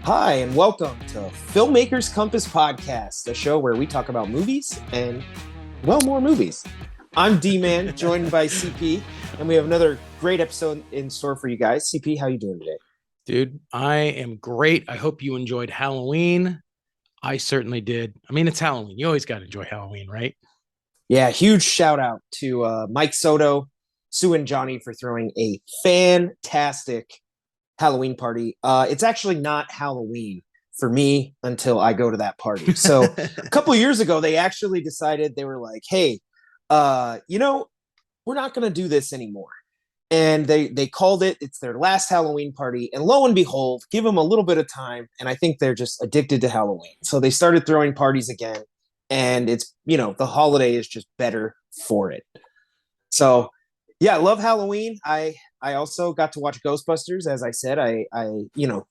Hi, and welcome to Filmmakers Compass Podcast, a show where we talk about movies and, well, more movies. I'm D-Man, joined by CP, and we have another great episode in store for you guys. CP, how you doing today? Dude, I am great. I hope you enjoyed Halloween. I certainly did. I mean, it's Halloween. You always got to enjoy Halloween, right? Yeah, huge shout out to Mike Soto, Sue, and Johnny for throwing a fantastic Halloween party. It's actually not Halloween for me until I go to that party. So a couple of years ago, they actually decided, they were like, hey, we're not going to do this anymore. And they called it, it's their last Halloween party. And lo and behold, give them a little bit of time. And I think they're just addicted to Halloween. So they started throwing parties again. And it's, the holiday is just better for it. So yeah, I love Halloween. I also got to watch Ghostbusters. As I said,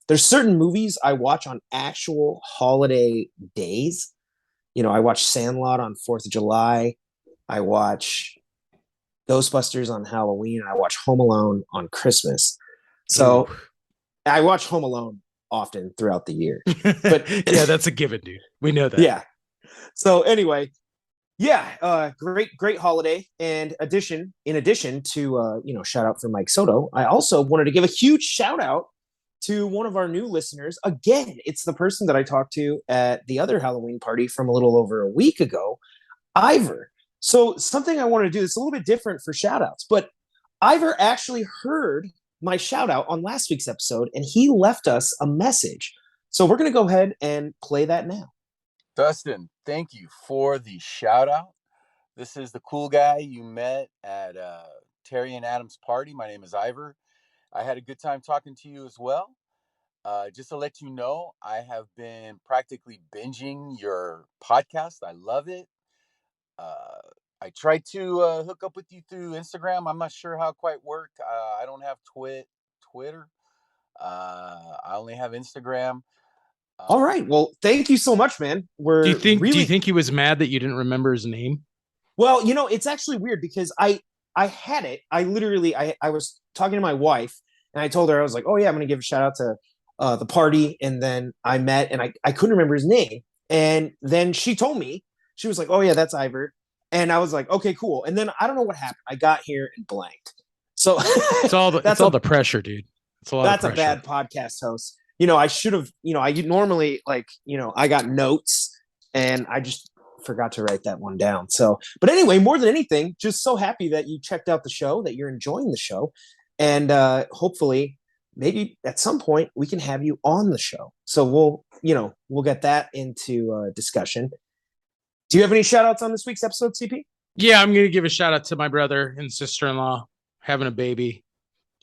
there's certain movies I watch on actual holiday days. I watch Sandlot on 4th of July. I watch Ghostbusters on Halloween, and I watch Home Alone on Christmas. So Ooh. I watch Home Alone often throughout the year. But yeah, that's a given, dude. We know that. Yeah. So anyway, yeah, great holiday. And in addition to shout out for Mike Soto, I also wanted to give a huge shout out to one of our new listeners. Again, it's the person that I talked to at the other Halloween party from a little over a week ago, Ivor. So something I want to do, it's a little bit different for shout outs, but Ivor actually heard my shout out on last week's episode and he left us a message. So we're going to go ahead and play that now. Dustin, thank you for the shout out. This is the cool guy you met at Terry and Adam's party. My name is Ivor. I had a good time talking to you as well. Just to let you know, I have been practically binging your podcast. I love it. I tried to hook up with you through Instagram. I'm not sure how it quite worked. I don't have Twitter. I only have Instagram. All right. Well, thank you so much, man. Do you We're think really he was mad that you didn't remember his name? well. It's actually weird because I had it. I was talking to my wife and I told her, I was like, oh yeah, I'm gonna give a shout out to the party, and then I met and I couldn't remember his name, and then she told me, she was like, oh yeah, that's Ivor, and I was like, okay, cool. And then I don't know what happened. I got here and blanked. So It's all the pressure, dude. It's a lot that's of pressure. a bad podcast host. I should have, I normally I got notes and I just forgot to write that one down. So, but anyway, more than anything, just so happy that you checked out the show, that you're enjoying the show. And hopefully maybe at some point we can have you on the show. So we'll get that into discussion. Do you have any shout outs on this week's episode, CP? Yeah, I'm going to give a shout out to my brother and sister-in-law having a baby.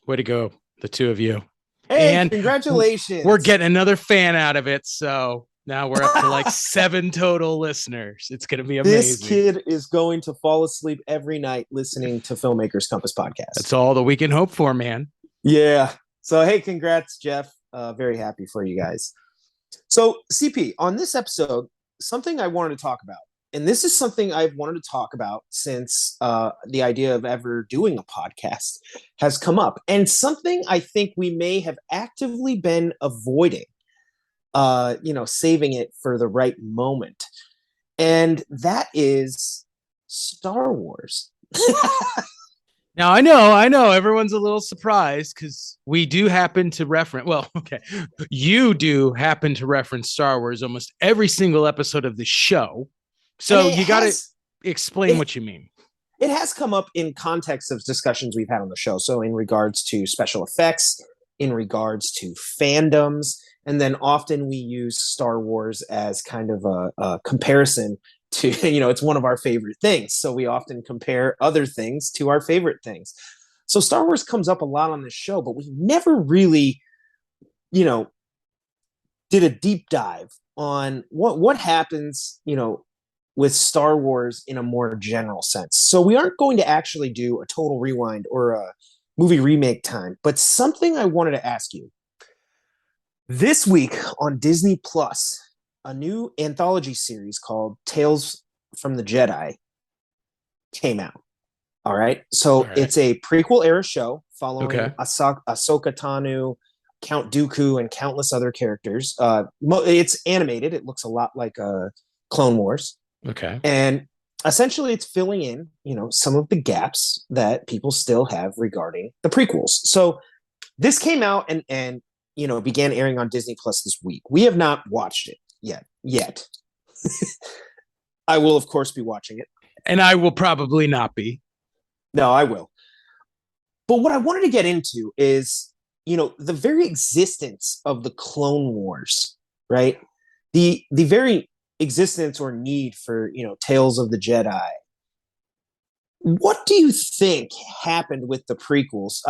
Way to go, the two of you. Hey, and congratulations. We're getting another fan out of it. So now we're up to like 7 total listeners. It's going to be amazing. This kid is going to fall asleep every night listening to Filmmakers Compass Podcast. That's all that we can hope for, man. Yeah. So, hey, congrats, Jeff. Very happy for you guys. So, CP, on this episode, something I wanted to talk about, and this is something I've wanted to talk about since the idea of ever doing a podcast has come up, and something I think we may have actively been avoiding, saving it for the right moment. And that is Star Wars. Now, I know everyone's a little surprised because we do happen to reference, you do happen to reference Star Wars almost every single episode of the show. So you got to explain what you mean. It has come up in context of discussions we've had on the show. So in regards to special effects, in regards to fandoms, and then often we use Star Wars as kind of a comparison to, it's one of our favorite things. So we often compare other things to our favorite things. So Star Wars comes up a lot on this show, but we never really, did a deep dive on what happens, with Star Wars in a more general sense. So we aren't going to actually do a total rewind or a movie remake time, but something I wanted to ask you. This week on Disney Plus, a new anthology series called Tales from the Jedi came out. All right. So It's a prequel era show following Ahsoka Tano, Count Dooku and countless other characters. It's animated. It looks a lot like Clone Wars. Okay. And essentially it's filling in, some of the gaps that people still have regarding the prequels. So this came out and began airing on Disney Plus this week. We have not watched it yet. I will, of course, be watching it. And I will probably not be. No, I will. But what I wanted to get into is, the very existence of the Clone Wars, right? The very existence or need for, Tales of the Jedi. What do you think happened with the prequels,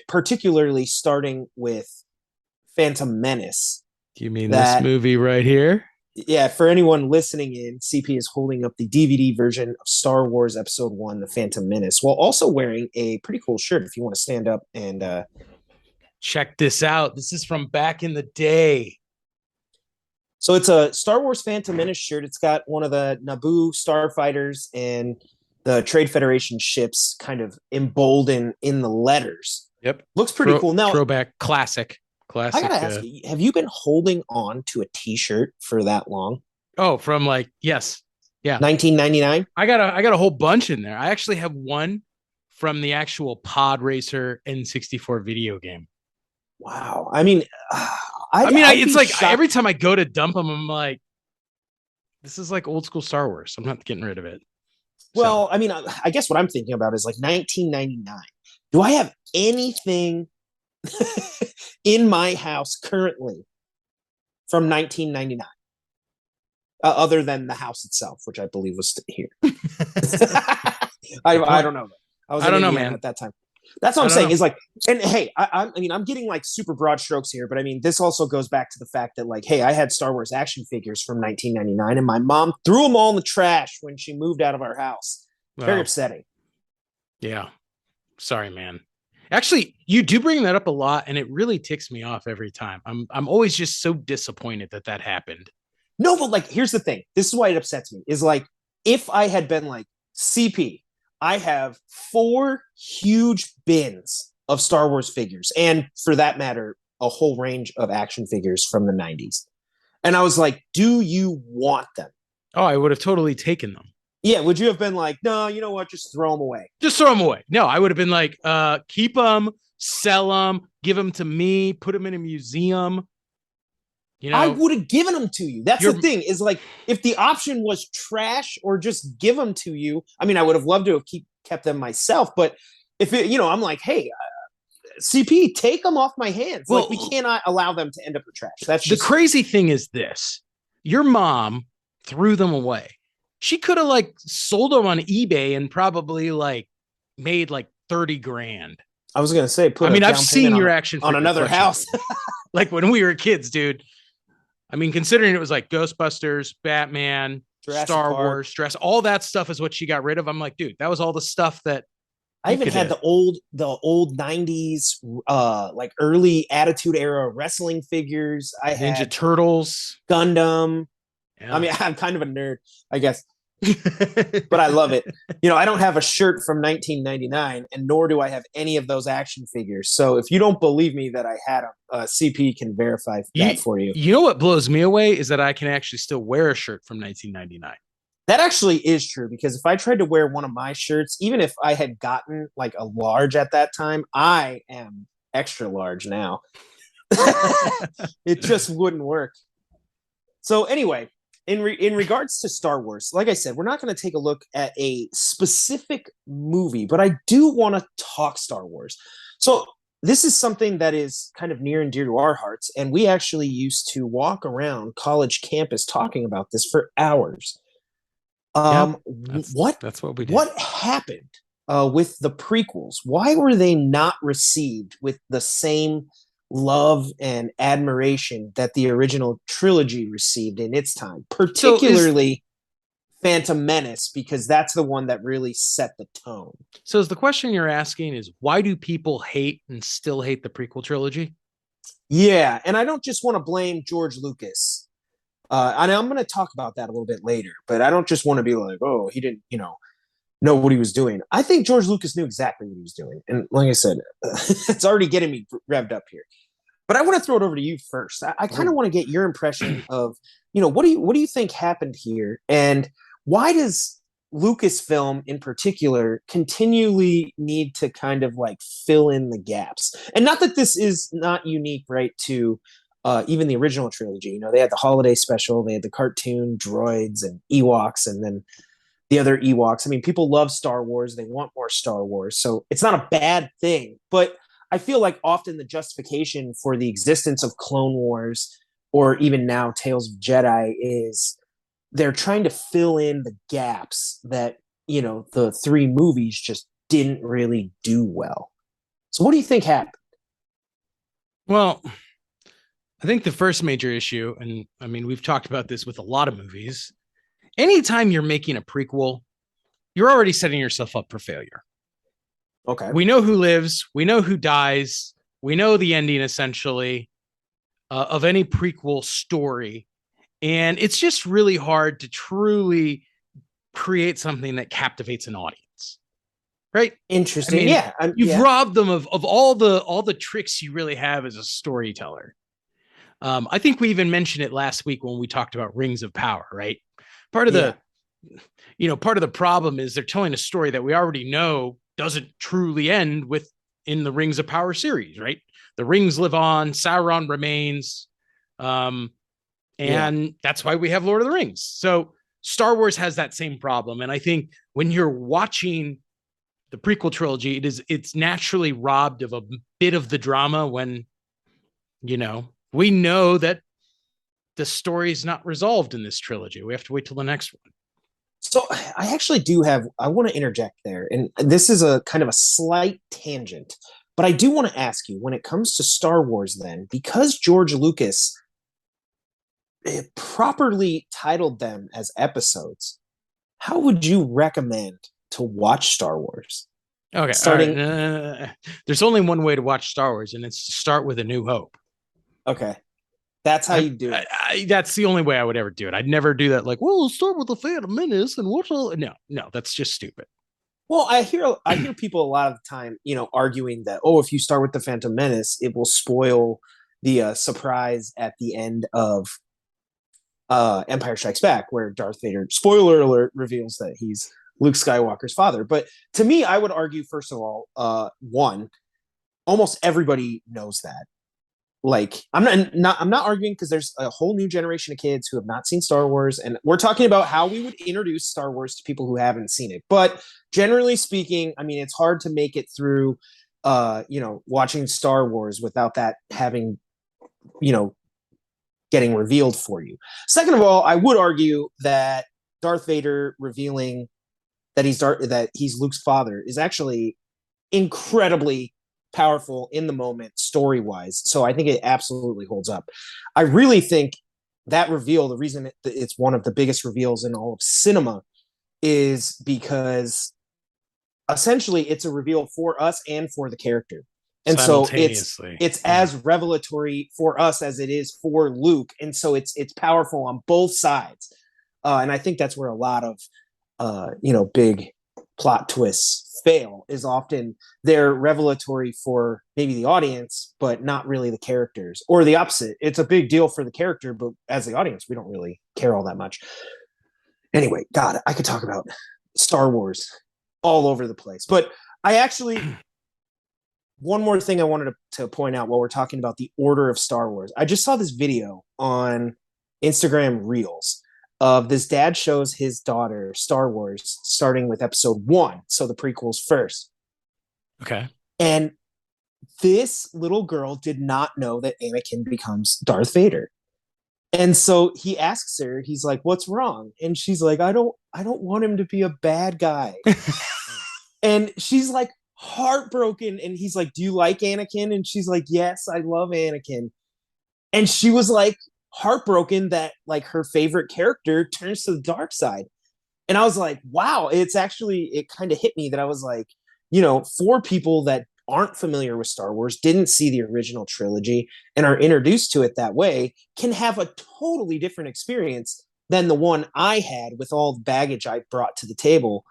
particularly starting with Phantom Menace? Do you mean this movie right here? Yeah, for anyone listening in, CP is holding up the DVD version of Star Wars Episode 1, The Phantom Menace, while also wearing a pretty cool shirt if you want to stand up and... Check this out. This is from back in the day. So it's a Star Wars Phantom Menace shirt. It's got one of the Naboo starfighters and the Trade Federation ships kind of emboldened in the letters. Yep. Looks pretty cool. Now, throwback, classic. I gotta ask you, have you been holding on to a t-shirt for that long? Oh, from yes. Yeah. 1999? I got a whole bunch in there. I actually have one from the actual Pod Racer N64 video game. Wow. I mean, it's like shocked. Every time I go to dump them, I'm like, this is like old school Star Wars. I'm not getting rid of it. Well, I mean, I guess what I'm thinking about is like 1999. Do I have anything in my house currently from 1999 other than the house itself, which I believe was here? I don't know. I don't know, man. At that time. That's what I'm saying is like, and hey, I'm getting like super broad strokes here, but I mean, this also goes back to the fact that like, hey, I had Star Wars action figures from 1999 and my mom threw them all in the trash when she moved out of our house. Very upsetting. Yeah. Sorry, man. Actually, you do bring that up a lot and it really ticks me off every time. I'm always just so disappointed that happened. No, but like, here's the thing. This is why it upsets me is like, if I had been like CP, I have 4 huge bins of Star Wars figures, and for that matter, a whole range of action figures from the 90s. And I was like, do you want them? Oh, I would have totally taken them. Yeah, would you have been like, no, you know what, just throw them away? Just throw them away. No, I would have been like, keep them, sell them, give them to me, put them in a museum. I would have given them to you. That's the thing is like, if the option was trash or just give them to you, I mean, I would have loved to have kept them myself. But if I'm like, hey, CP, take them off my hands. Well, like we cannot allow them to end up in trash. That's just... The crazy thing is this. Your mom threw them away. She could have like sold them on eBay and probably like made like 30 grand. I was going to say, I've seen your action on another house. Like when we were kids, dude. I mean, considering it was like Ghostbusters, Batman, Jurassic Star Park. Wars, all that stuff is what she got rid of. I'm like, dude, that was all the stuff that I even had the old 90s, like early Attitude Era wrestling figures. I had Ninja Turtles, Gundam. Yeah. I mean, I'm kind of a nerd, I guess. But I love it. I don't have a shirt from 1999, and nor do I have any of those action figures. So if you don't believe me that I had them, CP can verify that for you. You know what blows me away is that I can actually still wear a shirt from 1999. That actually is true, because if I tried to wear one of my shirts, even if I had gotten like a large at that time, I am extra large now. It just wouldn't work. So anyway, in regards to Star Wars, like I said, we're not going to take a look at a specific movie, but I do want to talk Star Wars. So this is something that is kind of near and dear to our hearts, and we actually used to walk around college campus talking about this for hours. That's what we did. What happened with the prequels? Why were they not received with the same love and admiration that the original trilogy received in its time, particularly Phantom Menace, because that's the one that really set the tone? So is the question you're asking is, why do people hate and still hate the prequel trilogy? Yeah, and I don't just want to blame George Lucas. And I'm going to talk about that a little bit later, but I don't just want to be like, oh, he didn't, know what he was doing. I think George Lucas knew exactly what he was doing. And like I said, it's already getting me revved up here. But I want to throw it over to you first. I kind of want to get your impression of, what do you think happened here, and why does Lucasfilm in particular continually need to kind of like fill in the gaps? And not that this is not unique, right, to even the original trilogy. They had the holiday special, they had the cartoon droids and Ewoks, and then the other Ewoks. I mean, people love Star Wars. They want more Star Wars. So it's not a bad thing. But I feel like often the justification for the existence of Clone Wars or even now Tales of Jedi is they're trying to fill in the gaps that, the three movies just didn't really do well. So what do you think happened? Well, I think the first major issue, and I mean, we've talked about this with a lot of movies, anytime you're making a prequel, you're already setting yourself up for failure. Okay. We know who lives, we know who dies, we know the ending essentially of any prequel story. And it's just really hard to truly create something that captivates an audience. Right? Interesting. I mean, yeah. You've robbed them of all the tricks you really have as a storyteller. I think we even mentioned it last week when we talked about Rings of Power, right? Part of the problem is they're telling a story that we already know doesn't truly end in the Rings of Power series, right? The rings live on, Sauron remains, and that's why we have Lord of the Rings. So Star Wars has that same problem, and I think when you're watching the prequel trilogy, it's naturally robbed of a bit of the drama when, we know that the story is not resolved in this trilogy. We have to wait till the next one. So I actually I want to interject there. And this is a kind of a slight tangent, but I do want to ask you, when it comes to Star Wars then, because George Lucas properly titled them as episodes, how would you recommend to watch Star Wars? Okay. Starting. There's only one way to watch Star Wars, and it's to start with A New Hope. Okay. That's how you do it. That's the only way I would ever do it. I'd never do that. Like, well, let's start with the Phantom Menace and what's all. No, that's just stupid. Well, I hear people a lot of the time, arguing that, if you start with the Phantom Menace, it will spoil the surprise at the end of Empire Strikes Back, where Darth Vader, spoiler alert, reveals that he's Luke Skywalker's father. But to me, I would argue, first of all, one, almost everybody knows that. Like, I'm not arguing, because there's a whole new generation of kids who have not seen Star Wars, and we're talking about how we would introduce Star Wars to people who haven't seen it. But generally speaking, I mean, it's hard to make it through, watching Star Wars without that having, getting revealed for you. Second of all, I would argue that Darth Vader revealing that he's Luke's father is actually incredibly powerful in the moment, story-wise. So I think it absolutely holds up. I really think that reveal, the reason it's one of the biggest reveals in all of cinema, is because essentially it's a reveal for us and for the character. And so it's as revelatory for us as it is for Luke. And so it's powerful on both sides. And I think that's where a lot of big plot twists fail, is often they're revelatory for maybe the audience, but not really the characters, or the opposite. It's a big deal for the character, but as the audience, we don't really care all that much. Anyway, God, I could talk about Star Wars all over the place, but I actually, one more thing I wanted to point out while we're talking about the order of Star Wars. I just saw this video on Instagram Reels of this dad shows his daughter Star Wars starting with episode 1, so the prequels first. Okay. And this little girl did not know that Anakin becomes Darth Vader. And so he asks her, he's like, "What's wrong?" And she's like, I don't want him to be a bad guy." And she's like heartbroken, and he's like, "Do you like Anakin?" And she's like, "Yes, I love Anakin." And she was like heartbroken that like her favorite character turns to the dark side. And I was like, wow, it kind of hit me that I was like, for people that aren't familiar with Star Wars, didn't see the original trilogy, and are introduced to it that way, can have a totally different experience than the one I had, with all the baggage I brought to the table,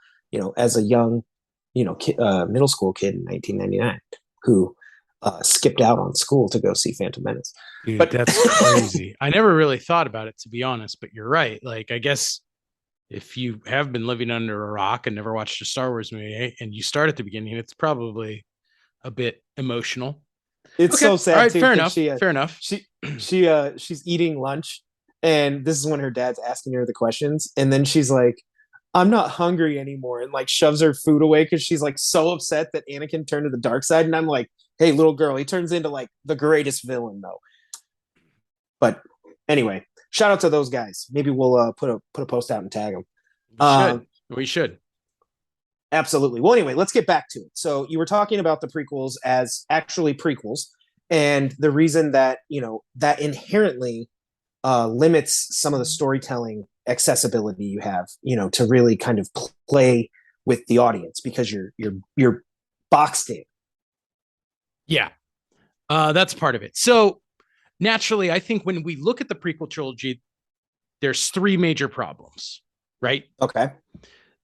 as a young, middle school kid in 1999, who skipped out on school to go see Phantom Menace. Dude, But that's crazy. I never really thought about it, to be honest, but you're right. Like, I guess if you have been living under a rock and never watched a Star Wars movie and you start at the beginning, it's probably a bit emotional. it's Okay. so All sad right. too Fair because enough. Fair enough. she's eating lunch, and this is when her dad's asking her the questions, and then she's like, "I'm not hungry anymore," and like shoves her food away because she's like so upset that Anakin turned to the dark side. And I'm like, "Hey, little girl, he turns into like the greatest villain though." But anyway, shout out to those guys. Maybe we'll put a post out and tag them. We should. We should. Absolutely. Well, anyway, let's get back to it. So you were talking about the prequels as actually prequels, and the reason that that inherently limits some of the storytelling accessibility you have, to really kind of play with the audience because you're boxed in. Yeah, that's part of it. So naturally, I think when we look at the prequel trilogy, there's three major problems, right? Okay.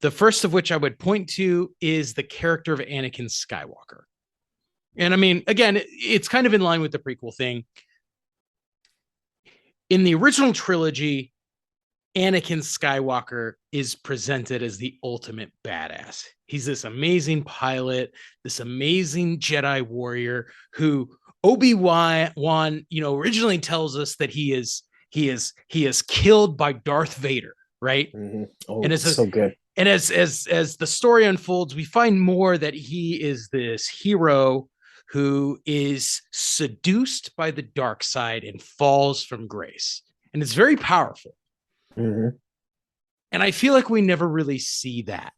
The first of which I would point to is the character of Anakin Skywalker. And I mean, again, it's kind of in line with the prequel thing. In the original trilogy, Anakin Skywalker is presented as the ultimate badass. He's this amazing pilot, this amazing Jedi warrior who Obi-Wan, originally tells us that he is killed by Darth Vader, right? Mm-hmm. Oh, And it's so good. And as the story unfolds, we find more that he is this hero who is seduced by the dark side and falls from grace. And it's very powerful. Mm-hmm. And I feel like we never really see that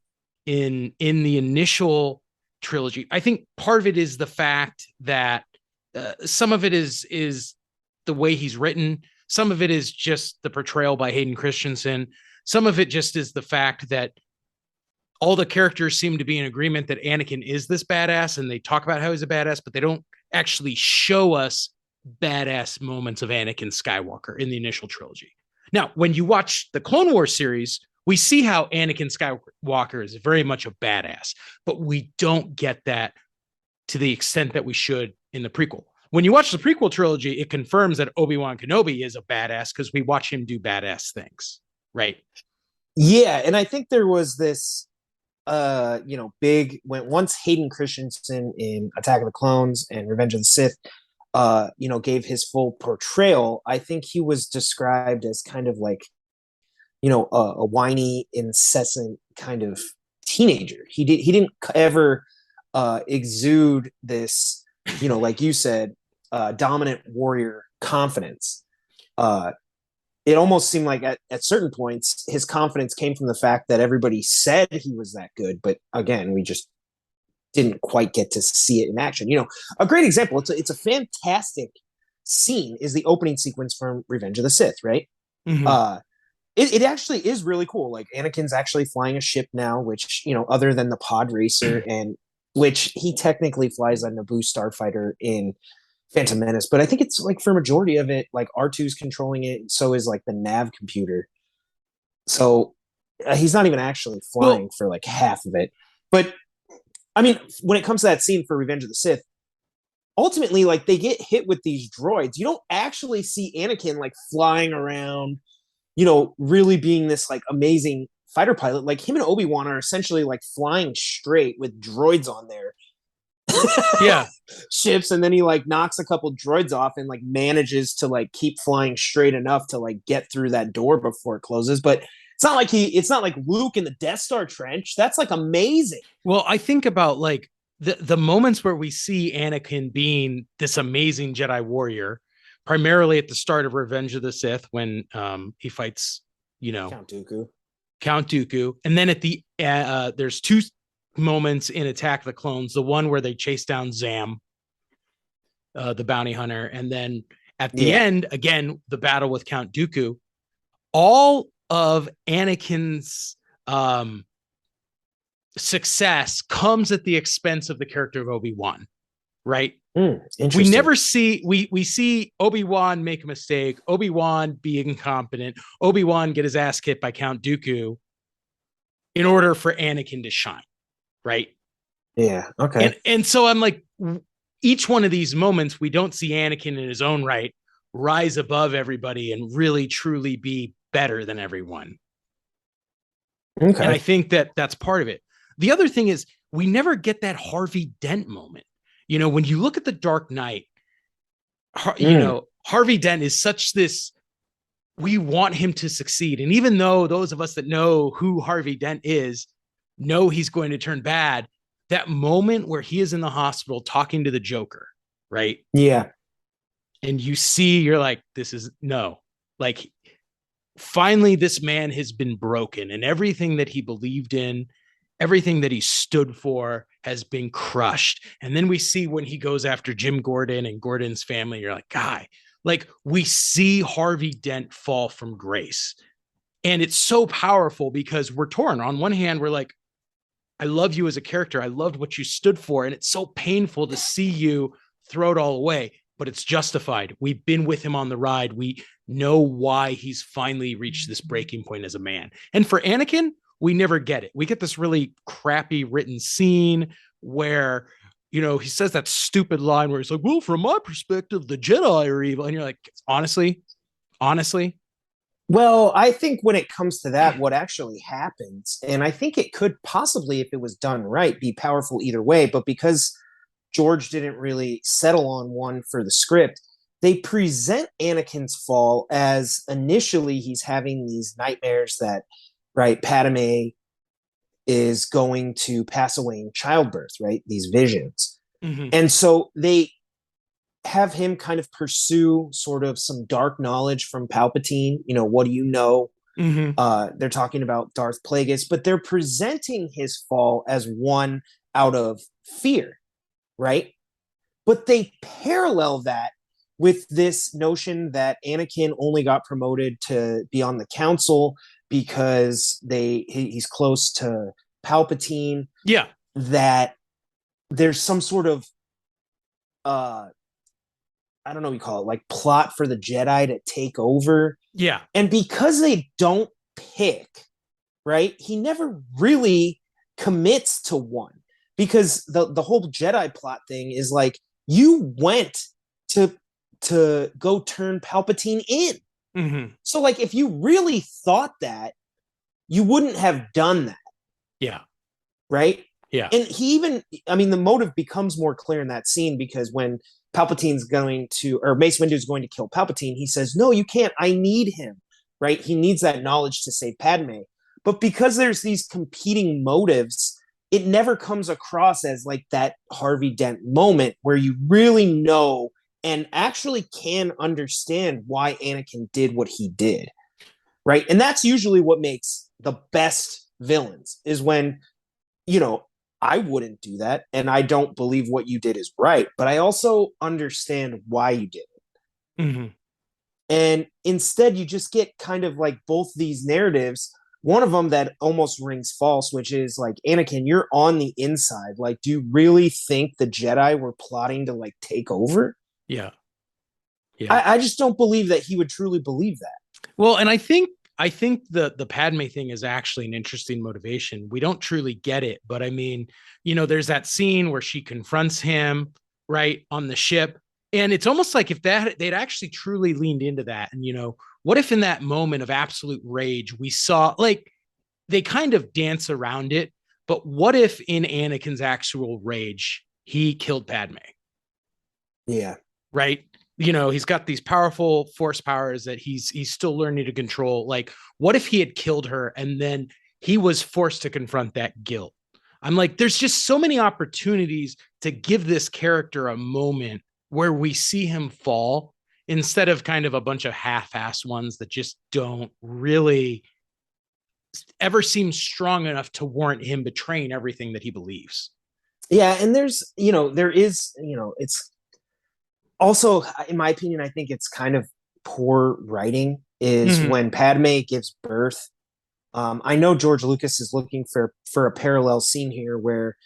in the initial trilogy. I think part of it is the fact that some of it is the way he's written. Some of it is just the portrayal by Hayden Christensen. Some of it just is the fact that all the characters seem to be in agreement that Anakin is this badass, and they talk about how he's a badass, but they don't actually show us badass moments of Anakin Skywalker in the initial trilogy. Now, when you watch the Clone Wars series, we see how Anakin Skywalker is very much a badass, but we don't get that to the extent that we should in the prequel. When you watch the prequel trilogy, it confirms that Obi-Wan Kenobi is a badass because we watch him do badass things, right? Yeah, and I think there was this big when once Hayden Christensen in Attack of the Clones and Revenge of the Sith gave his full portrayal, I think he was described as kind of like a whiny, incessant kind of teenager. He didn't ever exude this, like you said, dominant warrior confidence. It almost seemed like at certain points his confidence came from the fact that everybody said he was that good, but again, we just didn't quite get to see it in action. A great example, it's a fantastic scene, is the opening sequence from Revenge of the Sith, right? Mm-hmm. It actually is really cool. Like Anakin's actually flying a ship now, which, other than the pod racer, and which he technically flies a Naboo starfighter in Phantom Menace, but I think it's like for majority of it, like R2's controlling it, and so is like the nav computer. So he's not even actually flying for like half of it. But I mean, when it comes to that scene for Revenge of the Sith, ultimately, like they get hit with these droids. You don't actually see Anakin like flying around, really being this like amazing fighter pilot. Like him and Obi-Wan are essentially like flying straight with droids on there. Yeah. Ships, and then he like knocks a couple droids off and like manages to like keep flying straight enough to like get through that door before it closes. But it's not like Luke in the Death Star trench. That's like amazing. Well, I think about like the moments where we see Anakin being this amazing Jedi warrior, primarily at the start of Revenge of the Sith when he fights, Count Dooku, and then at the there's two moments in Attack of the Clones, the one where they chase down Zam, the bounty hunter, and then at the end, again, the battle with Count Dooku. All of Anakin's success comes at the expense of the character of Obi-Wan, right? We never see, we see Obi-Wan make a mistake, Obi-Wan be incompetent, Obi-Wan get his ass kicked by Count Dooku in order for Anakin to shine, right? Yeah, okay. And so I'm like, each one of these moments, we don't see Anakin in his own right rise above everybody and really truly be better than everyone. Okay. And I think that that's part of it. The other thing is we never get that Harvey Dent moment. You know, when you look at The Dark Knight, you know, Harvey Dent is such this, we want him to succeed. And even though those of us that know who Harvey Dent is know he's going to turn bad, that moment where he is in the hospital talking to the Joker, right? Yeah. And you see, you're like, this is no, like, finally, this man has been broken and everything that he believed in, everything that he stood for has been crushed. And then we see when he goes after Jim Gordon and Gordon's family, you're like, guy, like we see Harvey Dent fall from grace. And it's so powerful because we're torn. On one hand, we're like, I love you as a character. I loved what you stood for. And it's so painful to see you throw it all away, but it's justified. We've been with him on the ride. We know why he's finally reached this breaking point as a man. And for Anakin, we never get it. We get this really crappy written scene where, you know, he says that stupid line where he's like, well, from my perspective, the Jedi are evil. And you're like, honestly, Well, I think when it comes to that, what actually happens, and I think it could possibly, if it was done right, be powerful either way, but because George didn't really settle on one for the script, they present Anakin's fall as initially he's having these nightmares that, right, Padme is going to pass away in childbirth, right? These visions. Mm-hmm. And so they have him kind of pursue sort of some dark knowledge from Palpatine. You know, what do you know? Mm-hmm. They're talking about Darth Plagueis, but they're presenting his fall as one out of fear, right? But they parallel that with this notion that Anakin only got promoted to be on the council because he's close to Palpatine. Yeah. That there's some sort of I don't know what you call it, like plot for the Jedi to take over. Yeah. And because they don't pick, right, he never really commits to one. Because the whole Jedi plot thing is like, you went to go turn Palpatine in. Mm-hmm. So like if you really thought that, you wouldn't have done that. Yeah. Right? Yeah. And he even, I mean, the motive becomes more clear in that scene because when Palpatine's going to, or Mace Windu's going to kill Palpatine, he says, no, you can't. I need him, right? He needs that knowledge to save Padme. But because there's these competing motives, it never comes across as like that Harvey Dent moment where you really know and actually can understand why Anakin did what he did, right? And that's usually what makes the best villains is when, you know, I wouldn't do that, and I don't believe what you did is right, but I also understand why you did it. Mm-hmm. And instead, you just get kind of like both these narratives. One of them that almost rings false, which is like, Anakin, you're on the inside. Like, do you really think the Jedi were plotting to like take over? Yeah. Yeah. I just don't believe that he would truly believe that. Well, and I think the Padme thing is actually an interesting motivation. We don't truly get it, but I mean, you know, there's that scene where she confronts him right on the ship, and it's almost like if that they'd actually truly leaned into that, and you know, what if in that moment of absolute rage we saw like they kind of dance around it, but what if in Anakin's actual rage he killed Padme? Yeah. Right. You know, he's got these powerful force powers that he's still learning to control. Like, what if he had killed her and then he was forced to confront that guilt? I'm like, there's just so many opportunities to give this character a moment where we see him fall instead of kind of a bunch of half-ass ones that just don't really ever seem strong enough to warrant him betraying everything that he believes. Yeah. And there's, you know, there is, you know, it's, also, in my opinion, I think it's kind of poor writing is when Padme gives birth. I know George Lucas is looking for a parallel scene here where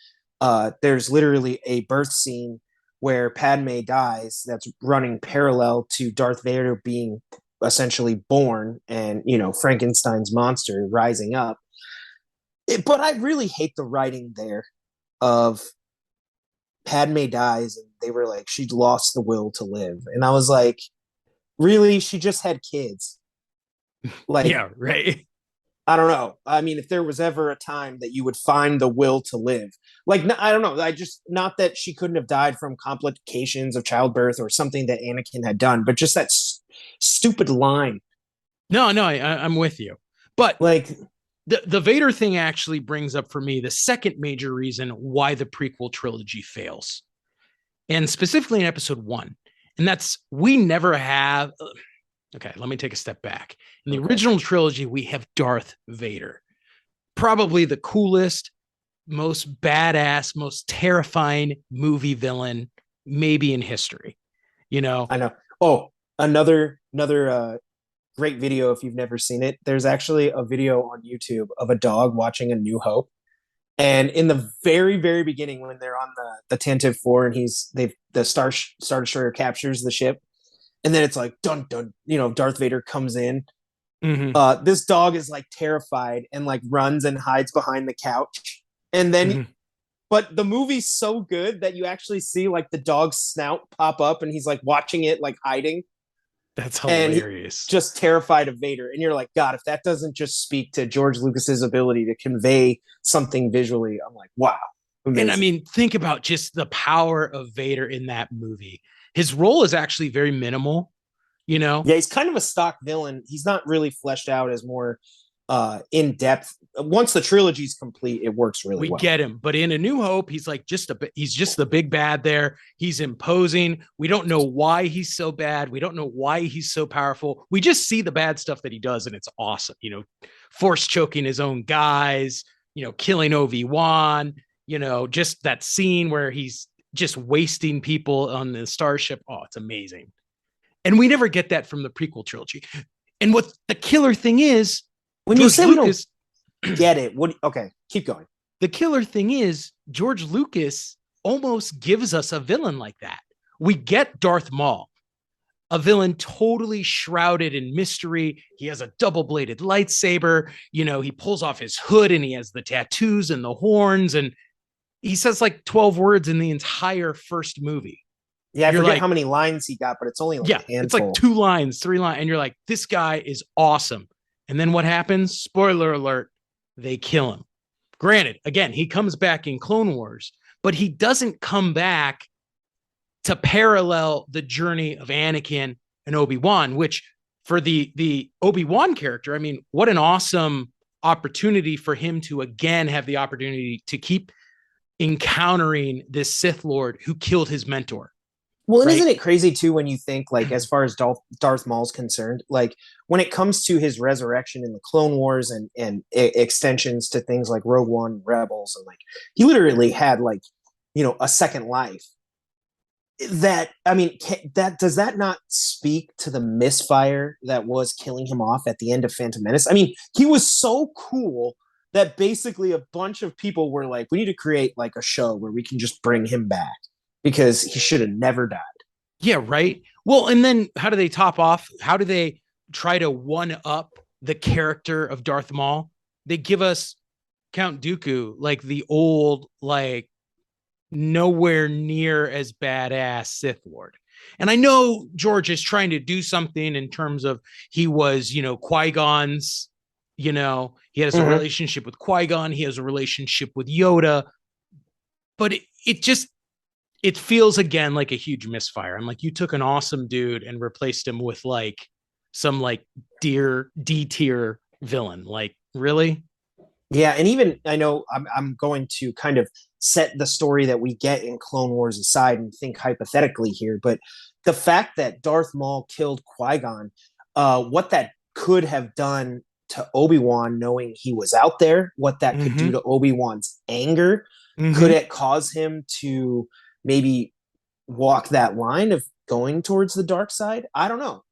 there's literally a birth scene where Padme dies that's running parallel to Darth Vader being essentially born and, you know, Frankenstein's monster rising up. But I really hate the writing there of Padme dies and they were like, she'd lost the will to live. And I was like, really? She just had kids. Like, Yeah, right. I don't know. I mean, if there was ever a time that you would find the will to live, like, I don't know. I just, not that she couldn't have died from complications of childbirth or something that Anakin had done, but just that stupid line. No, no, I'm with you. But Like, the Vader thing actually brings up for me the second major reason why the prequel trilogy fails, and specifically in episode 1. And that's, we never have. Okay, let me take a step back. In the original trilogy, we have Darth Vader, probably the coolest, most badass, most terrifying movie villain maybe in history. You know, I know. Oh, another great video if you've never seen it. There's actually a video on YouTube of a dog watching A New Hope. And in the very, very beginning, when they're on the Tantive 4 and the Star Destroyer captures the ship, and then it's like dun dun, Darth Vader comes in. This dog is like terrified and like runs and hides behind the couch. And then but the movie's so good that you actually see like the dog's snout pop up and he's like watching it, like hiding. That's And hilarious. just terrified of Vader. And you're like, God, if that doesn't just speak to George Lucas's ability to convey something visually, I'm like, wow. Amazing. And I mean, think about just the power of Vader in that movie. His role is actually very minimal, Yeah, he's kind of a stock villain. He's not really fleshed out as more in depth. Once the trilogy's complete, it works really well. We get him, but in A New Hope, he's like he's just the big bad there. He's imposing. We don't know why he's so bad. We don't know why he's so powerful. We just see the bad stuff that he does, and it's awesome. Force choking his own guys. Killing Obi-Wan. Just that scene where he's just wasting people on the starship. Oh, it's amazing. And we never get that from the prequel trilogy. And what the killer thing is, when George you say Lucas, we don't get it, okay, keep going. The killer thing is George Lucas almost gives us a villain like that. We get Darth Maul, a villain totally shrouded in mystery. He has a double-bladed lightsaber. He pulls off his hood and he has the tattoos and the horns, and he says like 12 words in the entire first movie. Yeah, I forget how many lines he got, but it's only like a handful. It's like 2 lines, 3 lines, and you're like, this guy is awesome. And then what happens? Spoiler alert, they kill him. Granted, again, he comes back in Clone Wars, but he doesn't come back to parallel the journey of Anakin and Obi-Wan, which for the Obi-Wan character, I mean, what an awesome opportunity for him to again have the opportunity to keep encountering this Sith Lord who killed his mentor. Well, and right? Isn't it crazy too when you think, like, as far as Darth Maul's concerned, like when it comes to his resurrection in the Clone Wars and extensions to things like Rogue One, Rebels, and like he literally had like a second life. That, I mean, does that not speak to the misfire that was killing him off at the end of Phantom Menace? I mean, he was so cool that basically a bunch of people were like, we need to create like a show where we can just bring him back, because he should have never died. Yeah, right. Well, and then how do they top off? How do they try to one up the character of Darth Maul? They give us Count Dooku, like the old, like nowhere near as badass Sith Lord. And I know George is trying to do something in terms of he was, Qui-Gon's, he has a relationship with Qui-Gon. He has a relationship with Yoda. But it feels again like a huge misfire. I'm like, you took an awesome dude and replaced him with like some like D tier villain. Like, really? Yeah, and even I know I'm going to kind of set the story that we get in Clone Wars aside and think hypothetically here, but the fact that Darth Maul killed Qui-Gon, what that could have done to Obi-Wan, knowing he was out there, what that could do to Obi-Wan's anger, could it cause him to maybe walk that line of going towards the dark side? I don't know.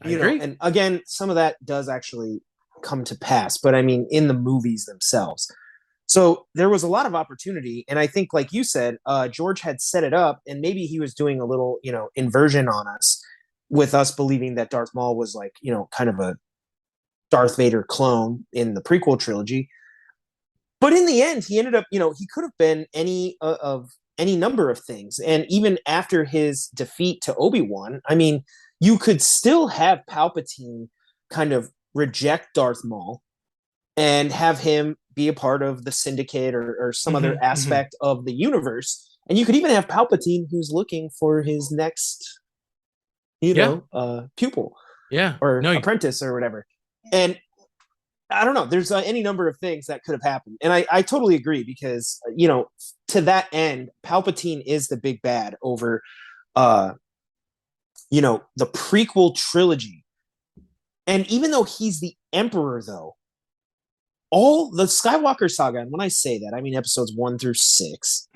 I agree. And again, some of that does actually come to pass, but I mean, in the movies themselves. So there was a lot of opportunity. And I think, like you said, George had set it up, and maybe he was doing a little, inversion on us, with us believing that Darth Maul was like, kind of a Darth Vader clone in the prequel trilogy. But in the end, he ended up, he could have been any of any number of things. And even after his defeat to Obi-Wan, I mean, you could still have Palpatine kind of reject Darth Maul and have him be a part of the Syndicate or some other aspect of the universe. And you could even have Palpatine who's looking for his next, pupil or apprentice or whatever. And I don't know. There's any number of things that could have happened. And I totally agree because, to that end, Palpatine is the big bad over, the prequel trilogy. And even though he's the Emperor, though, all the Skywalker saga, and when I say that, I mean episodes 1 through 6.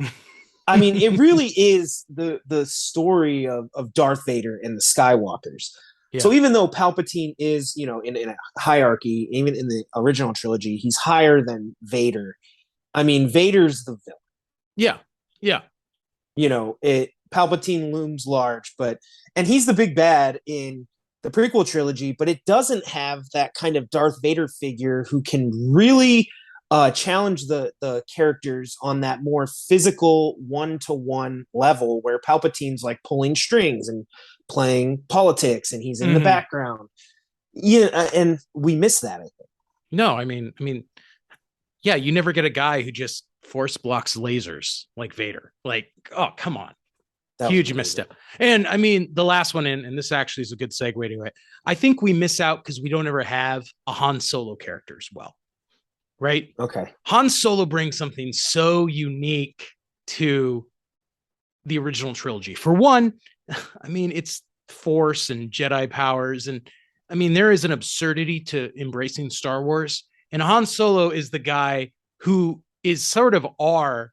I mean, it really is the story of Darth Vader and the Skywalkers. Yeah. So even though Palpatine is, in a hierarchy, even in the original trilogy, he's higher than Vader. I mean, Vader's the villain. Yeah. Yeah. Palpatine looms large, and he's the big bad in the prequel trilogy, but it doesn't have that kind of Darth Vader figure who can really challenge the characters on that more physical one-to-one level where Palpatine's like pulling strings and playing politics and he's in the background. Yeah, and we miss that, I think. No, I mean, yeah, you never get a guy who just force blocks lasers like Vader. Like, oh, come on. Huge misstep. And I mean, the last one and this actually is a good segue to it. I think we miss out because we don't ever have a Han Solo character as well. Right? Okay. Han Solo brings something so unique to the original trilogy. For one, I mean, it's Force and Jedi powers. And I mean, there is an absurdity to embracing Star Wars. And Han Solo is the guy who is sort of our,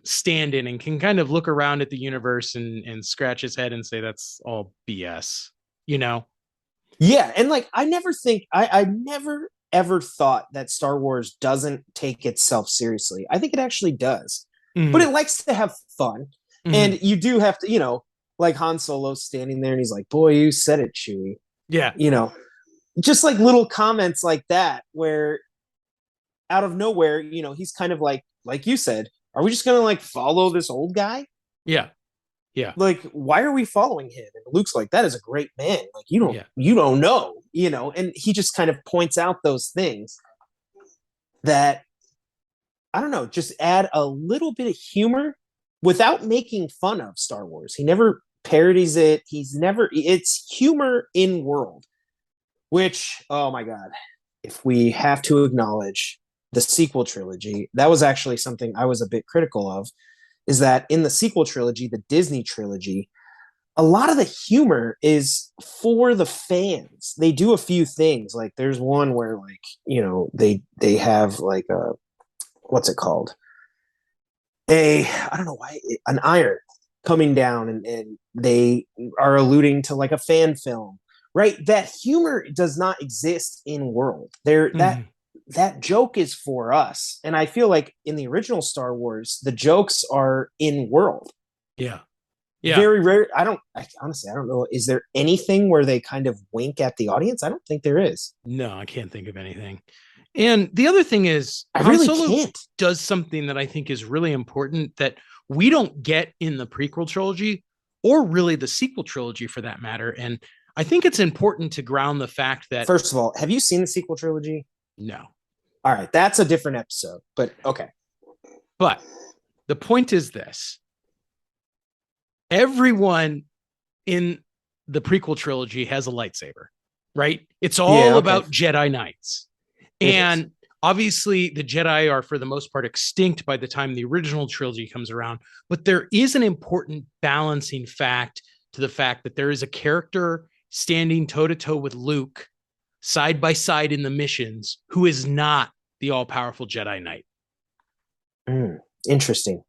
stand-in and can kind of look around at the universe and scratch his head and say that's all BS, Yeah, and like I never ever thought that Star Wars doesn't take itself seriously. I think it actually does, but it likes to have fun, and you do have to, like Han Solo standing there and he's like, "Boy, you said it, Chewie." Yeah, just like little comments like that, where out of nowhere, he's kind of like you said. Are we just gonna like follow this old guy? Yeah. Yeah. Like, why are we following him? And Luke's like, that is a great man. Like, you don't know, and he just kind of points out those things that, I don't know, just add a little bit of humor without making fun of Star Wars. He never parodies it. It's humor in world, which, oh my God, if we have to acknowledge the sequel trilogy, that was actually something I was a bit critical of, is that in the sequel trilogy, the Disney trilogy, a lot of the humor is for the fans. They do a few things. Like there's one where they have like what's it called? I don't know why, an iron coming down and they are alluding to like a fan film, right? That humor does not exist in world. That joke is for us. And I feel like in the original Star Wars, the jokes are in world. Yeah. Yeah. Very rare. Honestly, I don't know. Is there anything where they kind of wink at the audience? I don't think there is. No, I can't think of anything. And the other thing is, Han Solo can't. Does something that I think is really important that we don't get in the prequel trilogy or really the sequel trilogy for that matter. And I think it's important to ground the fact that... First of all, have you seen the sequel trilogy? No. All right, that's a different episode, but okay. But the point is this. Everyone in the prequel trilogy has a lightsaber, right? It's all about Jedi Knights. And obviously the Jedi are for the most part extinct by the time the original trilogy comes around, but there is an important balancing fact to the fact that there is a character standing toe-to-toe with Luke side by side in the missions who is not the all-powerful Jedi Knight. Interesting.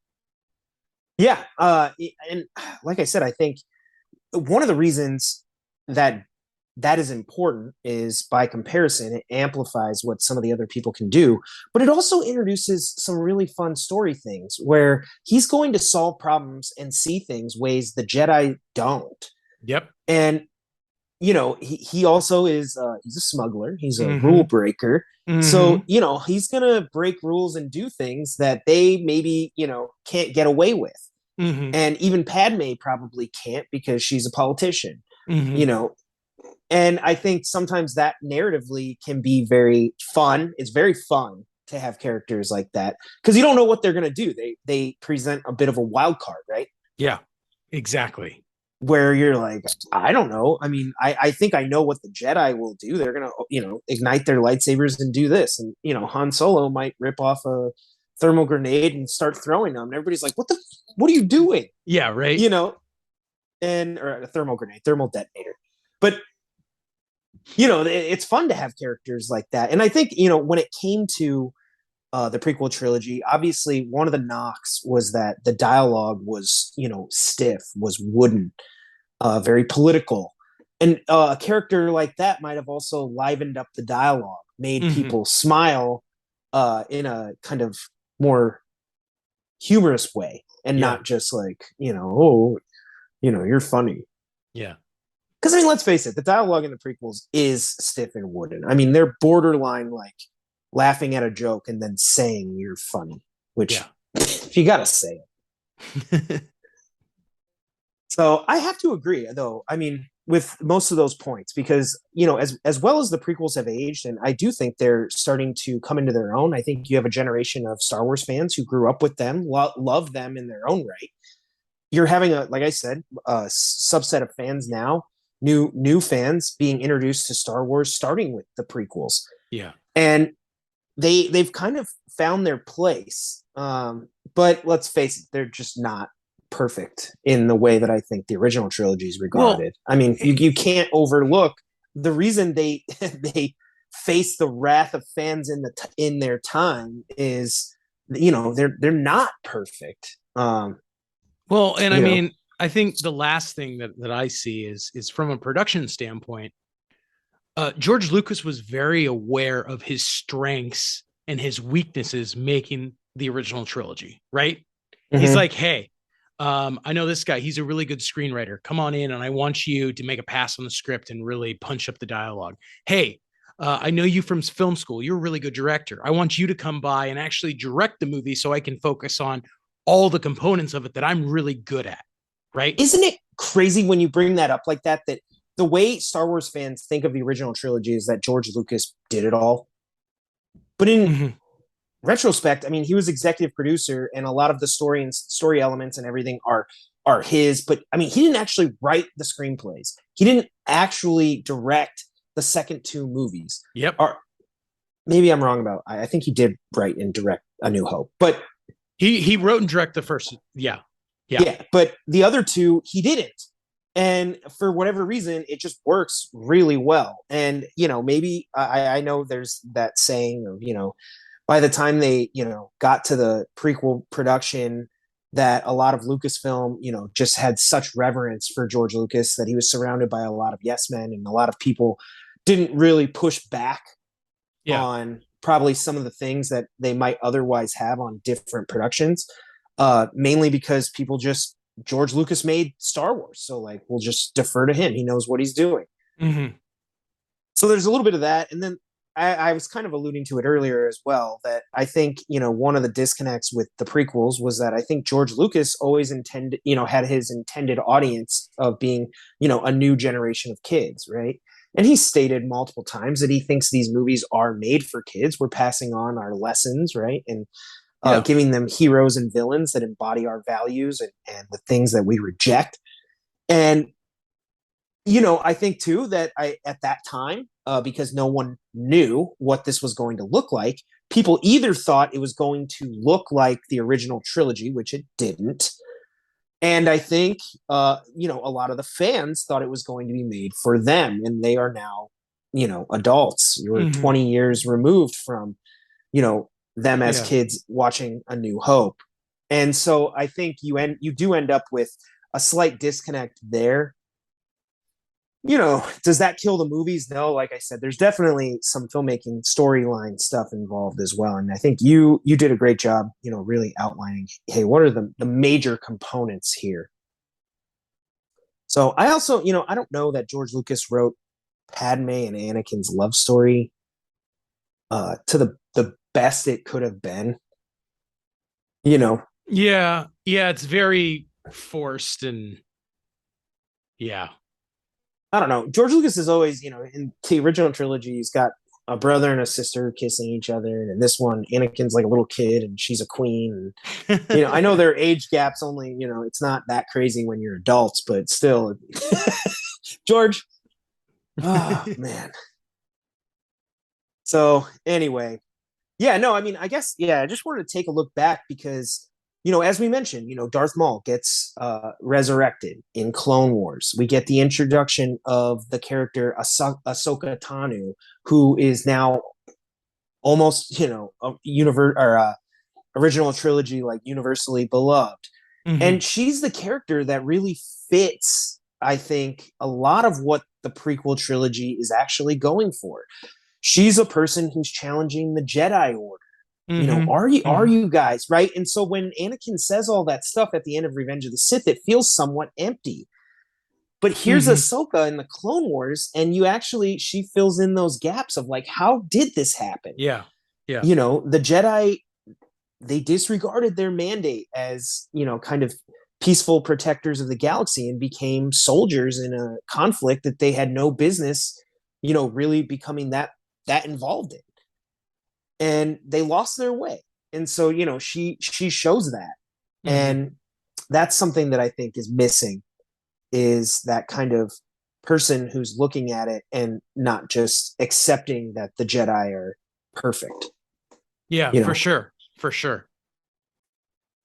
Yeah. And like I said, I think one of the reasons that is important is by comparison, it amplifies what some of the other people can do, but it also introduces some really fun story things where he's going to solve problems and see things ways the Jedi don't. Yep. And he also is he's a smuggler, he's a Mm-hmm. rule breaker. Mm-hmm. So he's gonna break rules and do things that they maybe can't get away with. Mm-hmm. And even Padme probably can't because she's a politician. Mm-hmm. you know and I think sometimes that narratively can be very fun. It's very fun to have characters like that because you don't know what they're going to do. They present a bit of a wild card, right? Yeah, exactly. Where you're like, I don't know. I mean, I think I know what the Jedi will do. They're gonna ignite their lightsabers and do this, and Han Solo might rip off a thermal grenade and start throwing them, and everybody's like, what are you doing? Yeah, right. Or a thermal grenade, thermal detonator. But it's fun to have characters like that. And I think when it came to the prequel trilogy, obviously one of the knocks was that the dialogue was stiff, was wooden, very political. And a character like that might have also livened up the dialogue, made Mm-hmm. people smile in a kind of more humorous way, and Yeah. not just like oh, you're funny. Yeah. Because I mean, let's face it, the dialogue in the prequels is stiff and wooden. I mean, they're borderline like laughing at a joke and then saying you're funny, which Yeah. if you gotta say it. So I have to agree, though. I mean, with most of those points, because as well as the prequels have aged, and I do think they're starting to come into their own. I think you have a generation of Star Wars fans who grew up with them, love them in their own right. You're having like I said, a subset of fans now, new fans being introduced to Star Wars, starting with the prequels, Yeah. and they've kind of found their place. But let's face it, they're just not perfect in the way that I think the original trilogy is regarded. I mean, you can't overlook the reason they they face the wrath of fans in their time is they're not perfect. Well, and I You know, mean, I think the last thing that I see is from a production standpoint, George Lucas was very aware of his strengths and his weaknesses making the original trilogy, right? He's mm-hmm. like, hey, I know this guy. He's a really good screenwriter. Come on in, and I want you to make a pass on the script and really punch up the dialogue. Hey, I know you from film school. You're a really good director. I want you to come by and actually direct the movie so I can focus on all the components of it that I'm really good at, right? Isn't it crazy when you bring that up like that? That the way Star Wars fans think of the original trilogy is that George Lucas did it all, but in Mm-hmm. retrospect, I mean, he was executive producer, and a lot of the story elements and everything are his. But I mean, he didn't actually write the screenplays. He didn't actually direct the second two movies. Yep. Or maybe I'm wrong about. I think he did write and direct A New Hope, but he wrote and directed the first. Yeah. yeah, but the other two he didn't. And for whatever reason, it just works really well. And maybe I know there's that saying of by the time they got to the prequel production, that a lot of Lucasfilm just had such reverence for George Lucas that he was surrounded by a lot of yes men, and a lot of people didn't really push back Yeah. on probably some of the things that they might otherwise have on different productions, mainly because people just George Lucas made Star Wars, so like we'll just defer to him. He knows what he's doing. Mm-hmm. So there's a little bit of that, and then I was kind of alluding to it earlier as well, that I think one of the disconnects with the prequels was that I think George Lucas always had his intended audience of being a new generation of kids, right? And he stated multiple times that he thinks these movies are made for kids. We're passing on our lessons, right? And Yeah. giving them heroes and villains that embody our values and the things that we reject. And I think too that at that time, because no one knew what this was going to look like, people either thought it was going to look like the original trilogy, which it didn't. And I think, a lot of the fans thought it was going to be made for them, and they are now, adults. You're Mm-hmm. 20 years removed from, them as Yeah. kids watching A New Hope. And so I think you do end up with a slight disconnect there. Does that kill the movies? No, like I said, there's definitely some filmmaking storyline stuff involved as well. And I think you did a great job, really outlining, hey, what are the major components here? So I also, I don't know that George Lucas wrote Padme and Anakin's love story to the best it could have been. You know, Yeah, yeah, it's very forced and yeah. I don't know. George Lucas is always, in the original trilogy, he's got a brother and a sister kissing each other, and in this one, Anakin's like a little kid and she's a queen. And I know their age gaps only, it's not that crazy when you're adults, but still, George. Oh man. So anyway, yeah, no, I mean, I guess, yeah, I just wanted to take a look back because, as we mentioned, Darth Maul gets resurrected in Clone Wars. We get the introduction of the character Ahsoka Tano, who is now almost, a original trilogy, like universally beloved. Mm-hmm. And she's the character that really fits, I think, a lot of what the prequel trilogy is actually going for. She's a person who's challenging the Jedi Order. Mm-hmm. Are you guys right? And so when Anakin says all that stuff at the end of Revenge of the Sith, it feels somewhat empty. But here's Ahsoka in the Clone Wars, and she fills in those gaps of like, how did this happen? Yeah, yeah. The Jedi, they disregarded their mandate as kind of peaceful protectors of the galaxy and became soldiers in a conflict that they had no business, really becoming that involved in. And they lost their way. And so, she shows that. And that's something that I think is missing, is that kind of person who's looking at it and not just accepting that the Jedi are perfect. Yeah, for sure. For sure.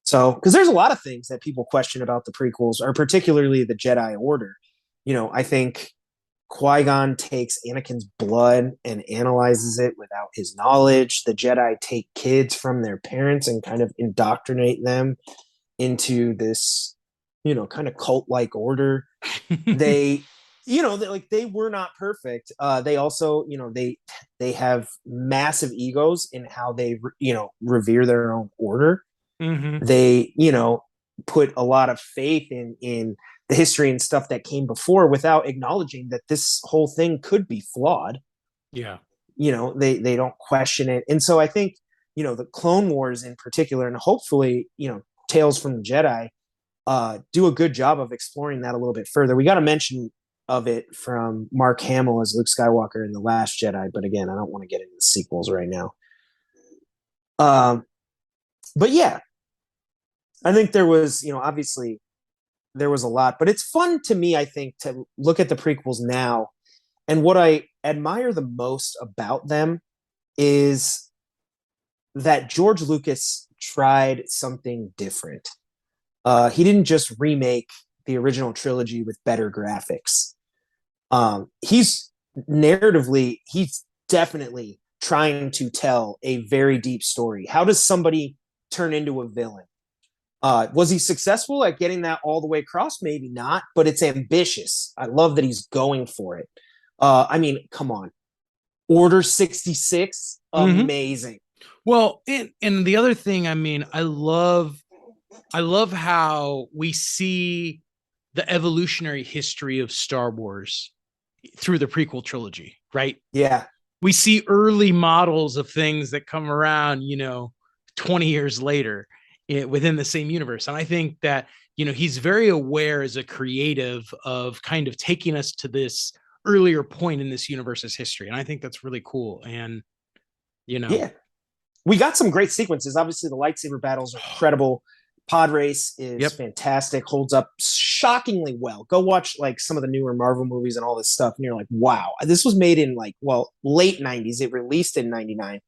So, because there's a lot of things that people question about the prequels, or particularly the Jedi Order. I think Qui-Gon takes Anakin's blood and analyzes it without his knowledge. The Jedi take kids from their parents and kind of indoctrinate them into this, kind of cult-like order. They, they were not perfect. They also, they have massive egos in how they, revere their own order. They, put a lot of faith in the history and stuff that came before without acknowledging that this whole thing could be flawed. Yeah. They don't question it. And so I think, the Clone Wars in particular, and hopefully, Tales from the Jedi, do a good job of exploring that a little bit further. We got a mention of it from Mark Hamill as Luke Skywalker in The Last Jedi, but again, I don't want to get into the sequels right now. But yeah, I think there was, obviously there was a lot, but it's fun to me, I think, to look at the prequels now. And what I admire the most about them is that George Lucas tried something different. He didn't just remake the original trilogy with better graphics. He's definitely trying to tell a very deep story. How does somebody turn into a villain? Was he successful at getting that all the way across? Maybe not, but it's ambitious. I love that he's going for it. I mean, come on. Order 66, amazing. Well, and the other thing, I mean, I love how we see the evolutionary history of Star Wars through the prequel trilogy, right? Yeah. We see early models of things that come around, 20 years later within the same universe. And I think that, he's very aware as a creative of kind of taking us to this earlier point in this universe's history. And I think that's really cool. And, yeah, we got some great sequences. Obviously, the lightsaber battles are incredible. Pod race is fantastic, holds up shockingly well. Go watch like some of the newer Marvel movies and all this stuff, and you're like, wow, this was made in late 90s. It released in 99.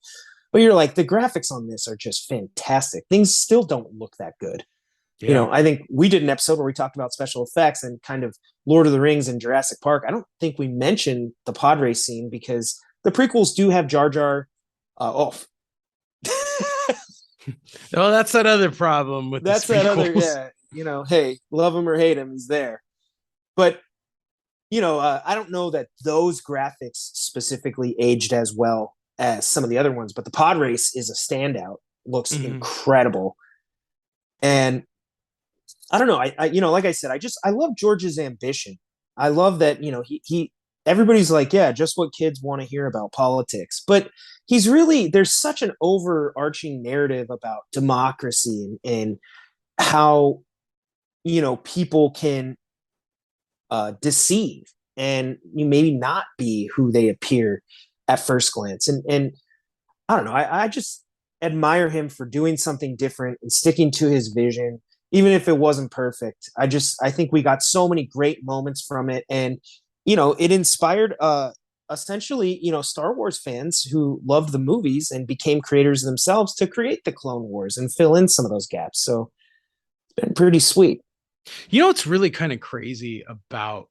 But you're like, the graphics on this are just fantastic. Things still don't look that good. Yeah. I think we did an episode where we talked about special effects and kind of Lord of the Rings and Jurassic Park. I don't think we mentioned the pod race scene because the prequels do have Jar Jar off. Well, that's that other problem with that's that other, yeah. Hey, love him or hate him, he's there. But I don't know that those graphics specifically aged as well as some of the other ones, but the pod race is a standout. Looks incredible. And I don't know. Like I said, I love George's ambition. I love that, everybody's like, yeah, just what kids want to hear about politics. But there's such an overarching narrative about democracy and how, people can deceive and you maybe not be who they appear at first glance. And I don't know. I just admire him for doing something different and sticking to his vision, even if it wasn't perfect. I think we got so many great moments from it, and it inspired essentially Star Wars fans who loved the movies and became creators themselves to create the Clone Wars and fill in some of those gaps. So it's been pretty sweet. What's really kind of crazy about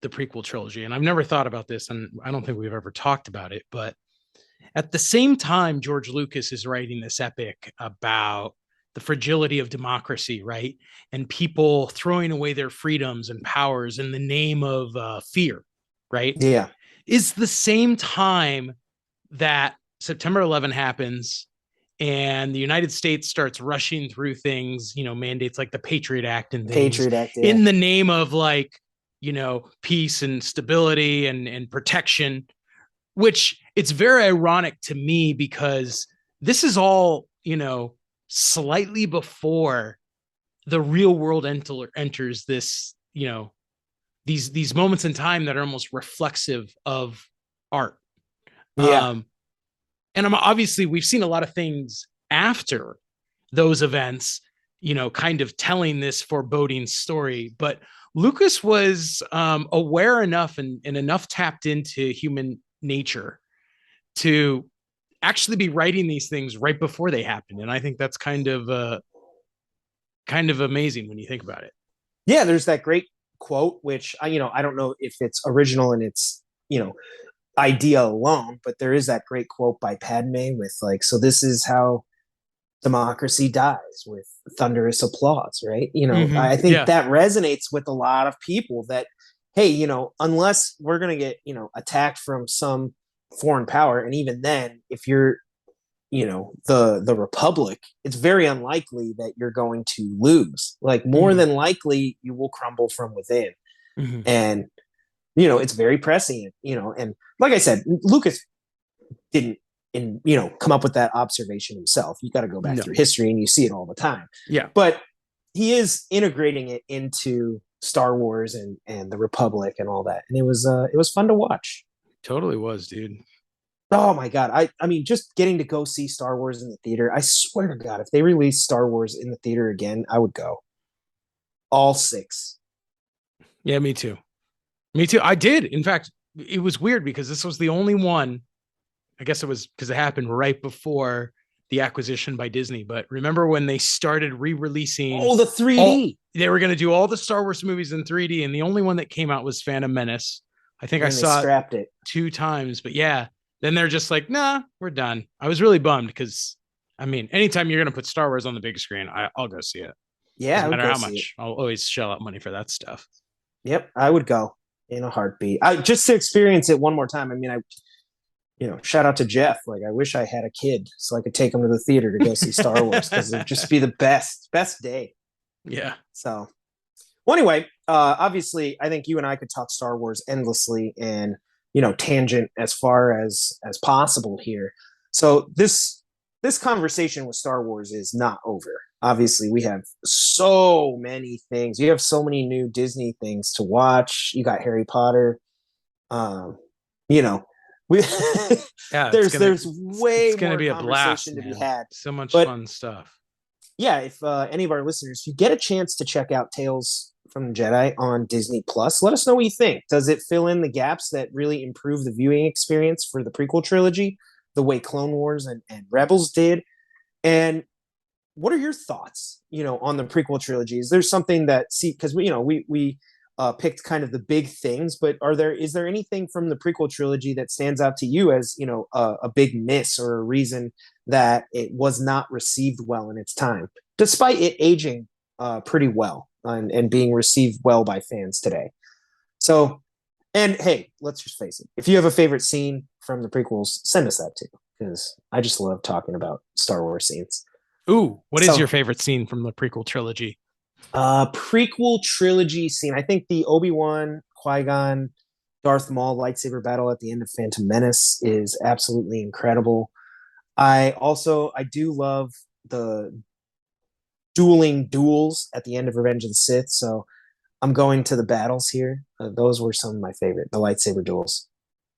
the prequel trilogy, and I've never thought about this, and I don't think we've ever talked about it, but at the same time, George Lucas is writing this epic about the fragility of democracy, right? And people throwing away their freedoms and powers in the name of fear, right? Yeah. Is the same time that September 11 happens and the United States starts rushing through things, mandates like the Patriot Act and things Patriot Act, yeah. in the name of like, peace and stability and protection, which it's very ironic to me because this is all, slightly before the real world enters this, these moments in time that are almost reflexive of art. Yeah. And obviously we've seen a lot of things after those events, kind of telling this foreboding story, but Lucas was aware enough and enough tapped into human nature to actually be writing these things right before they happen. And I think that's kind of amazing when you think about it. Yeah, there's that great quote, which I don't know if it's original in its, idea alone, but there is that great quote by Padme with like, so this is how democracy dies, with thunderous applause, right? I think that resonates with a lot of people that, hey, unless we're going to get, attacked from some foreign power, and even then, if you're, the Republic, it's very unlikely that you're going to lose. Like more than likely, you will crumble from within. And it's very prescient, and like I said, Lucas didn't come up with that observation himself. You got to go back through history and you see it all the time. Yeah. But he is integrating it into Star Wars and the Republic and all that. And it was fun to watch. Totally was, dude. Oh my God. I mean, just getting to go see Star Wars in the theater. I swear to God, if they release Star Wars in the theater again, I would go. All 6. Yeah, me too. Me too. I did. In fact, it was weird because this was the only one. I guess it was because it happened right before the acquisition by Disney. But remember when they started re-releasing? Oh, the 3D. They were going to do all the Star Wars movies in 3D, and the only one that came out was Phantom Menace. I think I saw it 2 times. But yeah, then they're just like, nah, we're done. I was really bummed because, I mean, anytime you're going to put Star Wars on the big screen, I'll go see it. Yeah, no matter how much, I'll always shell out money for that stuff. Yep, I would go in a heartbeat. Just to experience it one more time. I mean, shout out to Jeff. Like, I wish I had a kid so I could take him to the theater to go see Star Wars because it'd just be the best day. Yeah. So, well, anyway, obviously, I think you and I could talk Star Wars endlessly and tangent as far as possible here. So this conversation with Star Wars is not over. Obviously, we have so many things. You have so many new Disney things to watch. You got Harry Potter. We there's way more be a blast to be had. So much fun stuff. Yeah, if any of our listeners, if you get a chance to check out Tales from the Jedi on Disney Plus, let us know what you think. Does it fill in the gaps that really improve the viewing experience for the prequel trilogy, the way Clone Wars and Rebels did? And what are your thoughts, on the prequel trilogy? Is there something that because we picked kind of the big things, but is there anything from the prequel trilogy that stands out to you as a big miss or a reason that it was not received well in its time, despite it aging pretty well and being received well by fans today? So, and hey, let's just face it, if you have a favorite scene from the prequels, send us that too, because I just love talking about Star Wars scenes. Ooh, what is your favorite scene from the prequel trilogy? Prequel trilogy scene. I think the Obi-Wan, Qui-Gon, Darth Maul lightsaber battle at the end of Phantom Menace is absolutely incredible. I do love the dueling duels at the end of Revenge of the Sith. So I'm going to the battles here. Those were some of my favorite, the lightsaber duels.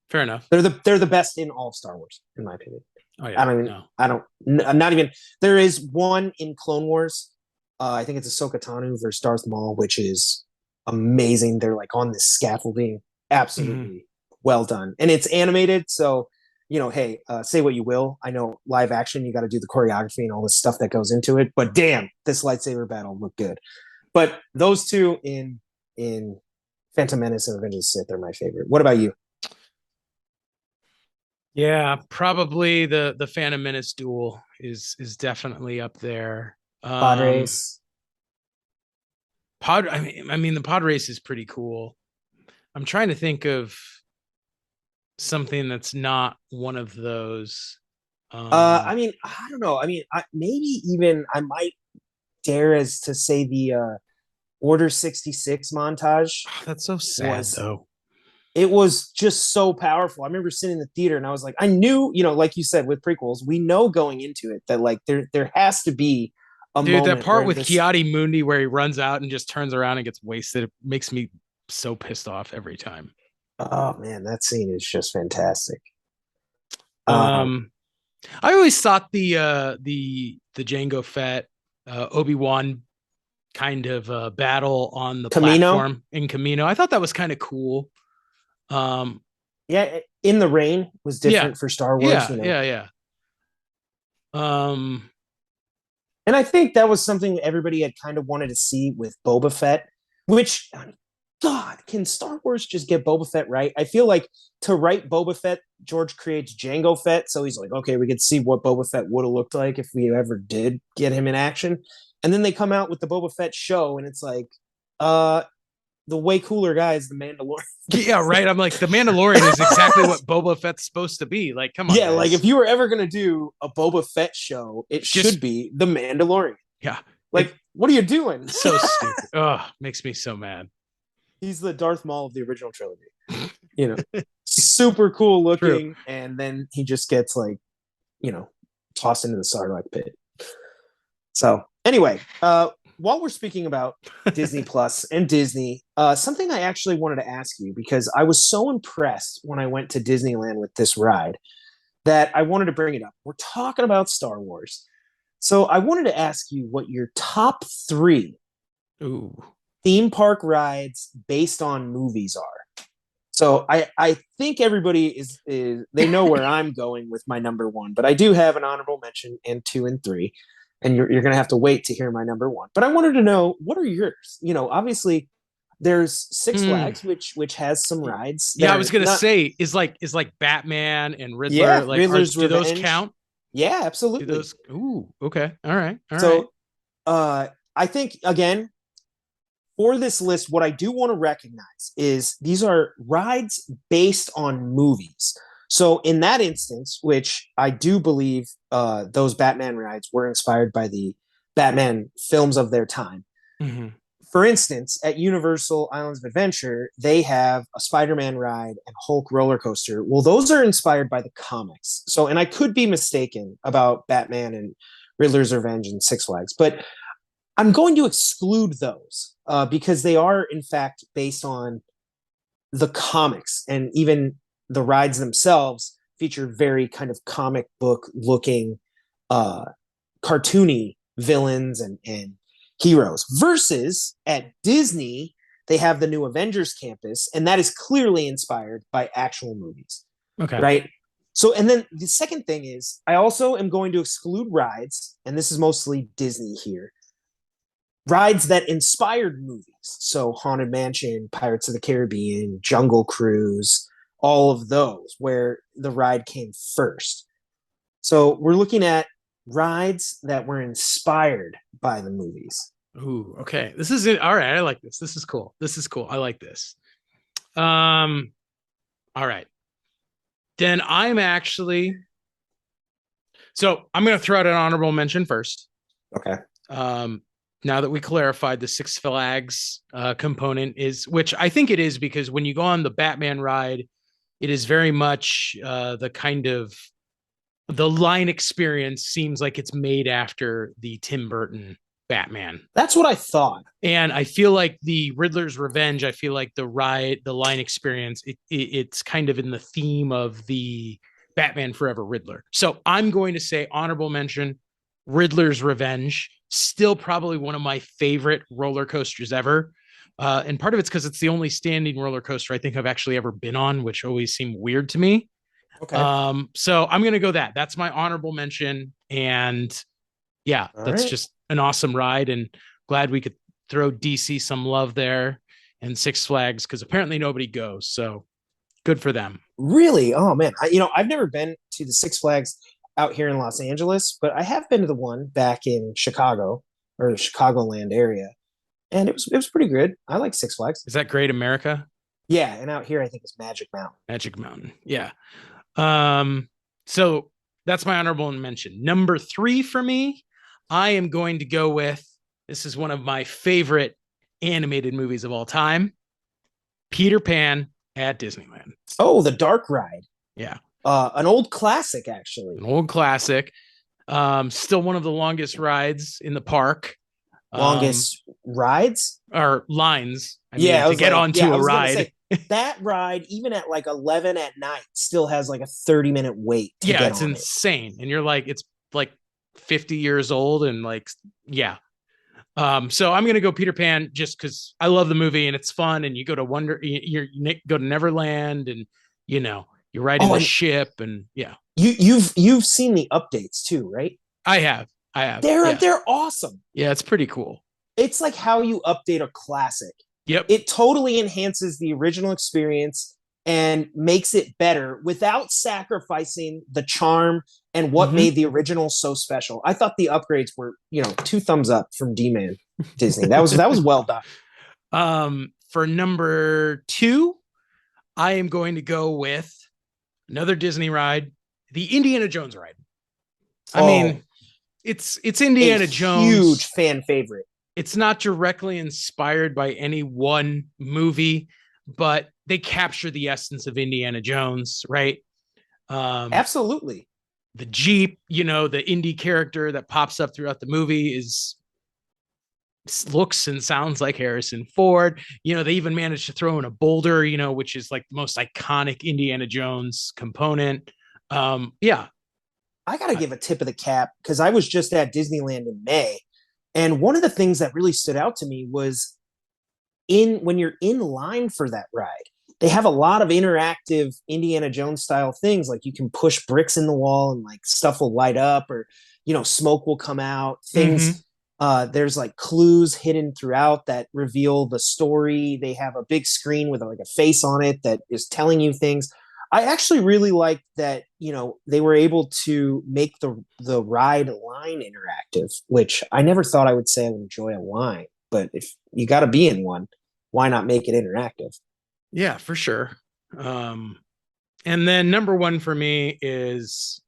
Fair enough. They're the best in all of Star Wars, in my opinion. Oh yeah. I'm not even. There is one in Clone Wars. I think it's Ahsoka Tano versus Darth Maul, which is amazing. They're like on this scaffolding, absolutely well done, and it's animated. So, hey, say what you will. I know live action, you got to do the choreography and all this stuff that goes into it. But damn, this lightsaber battle looked good. But those two in Phantom Menace and Revenge of the Sith are my favorite. What about you? Yeah, probably the Phantom Menace duel is definitely up there. Pod race. I mean the pod race is pretty cool. I'm trying to think of something that's not one of those. I mean, I don't know. I mean, maybe even I might dare as to say the Order 66 montage That's so sad though. It was just so powerful. I remember sitting in the theater and I was like, I knew, like you said with prequels, we know going into it that like there has to be a Dude, that moment part where with Kiadi Mundi where he runs out and just turns around and gets wasted, it makes me so pissed off every time. Oh man, that scene is just fantastic. I always thought the Jango Fett Obi-Wan kind of battle on the Camino? platform in Camino. I thought that was kind of cool. Yeah, In the Rain was different for Star Wars. Yeah. And I think that was something everybody had kind of wanted to see with Boba Fett, which, God, can Star Wars just get Boba Fett right? I feel like to write Boba Fett, George creates Jango Fett. So he's like, okay, we could see what Boba Fett would have looked like if we ever did get him in action. And then they come out with the Boba Fett show, and it's like, the way cooler guy is the Mandalorian. Yeah, right. I'm like, the Mandalorian is exactly what Boba Fett's supposed to be. Like, come on. Yeah, guys. like if you were ever gonna do a Boba Fett show, it should be the Mandalorian. Yeah. Like, what are you doing? So stupid. Oh, makes me so mad. He's the Darth Maul of the original trilogy. Super cool looking, and then he just gets like, tossed into the Sarlacc pit. So anyway, while we're speaking about Disney Plus and Disney, something I actually wanted to ask you, because I was so impressed when I went to Disneyland with this ride that I wanted to bring it up. We're talking about Star Wars. So I wanted to ask you what your top 3 theme park rides based on movies are. So I think everybody is they know where I'm going with my number 1, but I do have an honorable mention and 2 and 3. And you're going to have to wait to hear my number 1. But I wanted to know, what are yours? Obviously there's Six Flags, which has some rides. Yeah, I was going to say is like Batman and Riddler. Yeah, like, Riddler's do those Revenge. count? Yeah, absolutely. Okay. All right. So, I think, again, for this list, what I do want to recognize is these are rides based on movies. So in that instance, which I do believe those Batman rides were inspired by the Batman films of their time. Mm-hmm. For instance, at Universal Islands of Adventure, they have a Spider-Man ride and Hulk roller coaster. Well, those are inspired by the comics. So, and I could be mistaken about Batman and Riddler's Revenge and Six Flags, but I'm going to exclude those because they are, in fact, based on the comics, and even the rides themselves feature very kind of comic book looking cartoony villains and heroes, versus at Disney they have the new Avengers campus, and that is clearly inspired by actual movies. Okay. Right. So, and then the second thing is I also am going to exclude rides, and this is mostly Disney here, rides that inspired movies. So Haunted Mansion, Pirates of the Caribbean, Jungle Cruise, all of those where the ride came first. So we're looking at rides that were inspired by the movies. Ooh, okay. This is it. All right. I like this. This is cool. I like this. All right. Then I'm actually, so I'm going to throw out an honorable mention first. Okay. now that we clarified the Six Flags component is, which I think it is, because when you go on the Batman ride, it is very much the kind of the line experience seems like it's made after the Tim Burton Batman. That's what I thought. And I feel like the Riddler's Revenge, I feel like the line experience, it's kind of in the theme of the Batman Forever Riddler. So I'm going to say honorable mention, Riddler's Revenge, still probably one of my favorite roller coasters ever. And part of it's because it's the only standing roller coaster I think I've actually ever been on, which always seemed weird to me. Okay. So I'm going to go that. That's my honorable mention. And yeah, that's just an awesome ride. And glad we could throw DC some love there and Six Flags, because apparently nobody goes. So good for them. Really? Oh man. I've never been to the Six Flags out here in Los Angeles, but I have been to the one back in Chicago or the Chicagoland area. And it was pretty good. I like Six Flags. Is that Great America? Yeah, and out here I think it's Magic Mountain. Magic Mountain. Yeah. So that's my honorable mention. Number 3 for me, I am going to go with, this is one of my favorite animated movies of all time, Peter Pan at Disneyland. Oh, the dark ride. Yeah. An old classic, actually. An old classic. Still one of the longest rides in the park. Longest rides? Or lines. To get onto a ride. Say, that ride, even at like 11 at night, still has like a 30-minute wait to get it's on insane. And you're like, it's like 50 years old and like, yeah. So I'm gonna go Peter Pan just because I love the movie and it's fun, and you go to you go to Neverland, and you're riding the ship, and yeah. You've seen the updates too, right? I have. They're awesome. Yeah, it's pretty cool. It's like how you update a classic. Yep. It totally enhances the original experience and makes it better without sacrificing the charm and what made the original so special. I thought the upgrades were, 2 thumbs up from D-Man Disney. That was well done. For number 2, I am going to go with another Disney ride, the Indiana Jones ride. I mean, it's Indiana Jones. Huge fan favorite. It's not directly inspired by any one movie, but they capture the essence of Indiana Jones, right? Absolutely. The Jeep, the Indy character that pops up throughout the movie looks and sounds like Harrison Ford. They even managed to throw in a boulder, which is like the most iconic Indiana Jones component. Yeah. I got to give a tip of the cap because I was just at Disneyland in May. And one of the things that really stood out to me was when you're in line for that ride, they have a lot of interactive Indiana Jones style things. Like you can push bricks in the wall and like stuff will light up, or, smoke will come out. Things, there's like clues hidden throughout that reveal the story. They have a big screen with like a face on it that is telling you things. I actually really liked that, they were able to make the ride line interactive, which I never thought I would say I would enjoy a line. But if you got to be in one, why not make it interactive? Yeah, for sure. And then number 1 for me is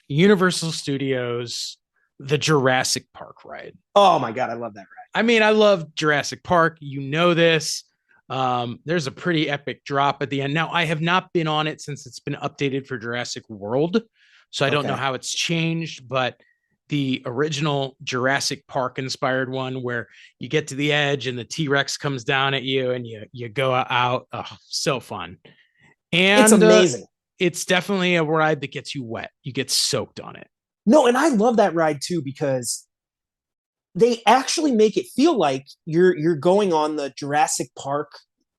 Universal Studios, the Jurassic Park ride. Oh my God, I love that ride. I mean, I love Jurassic Park. This. There's a pretty epic drop at the end. Now, I have not been on it since it's been updated for Jurassic World, so I don't know how it's changed, but the original Jurassic Park inspired one where you get to the edge and the T-Rex comes down at you and you go out. Oh, so fun. And it's amazing. It's definitely a ride that gets you wet. You get soaked on it. No, and I love that ride too, because they actually make it feel like you're going on the Jurassic Park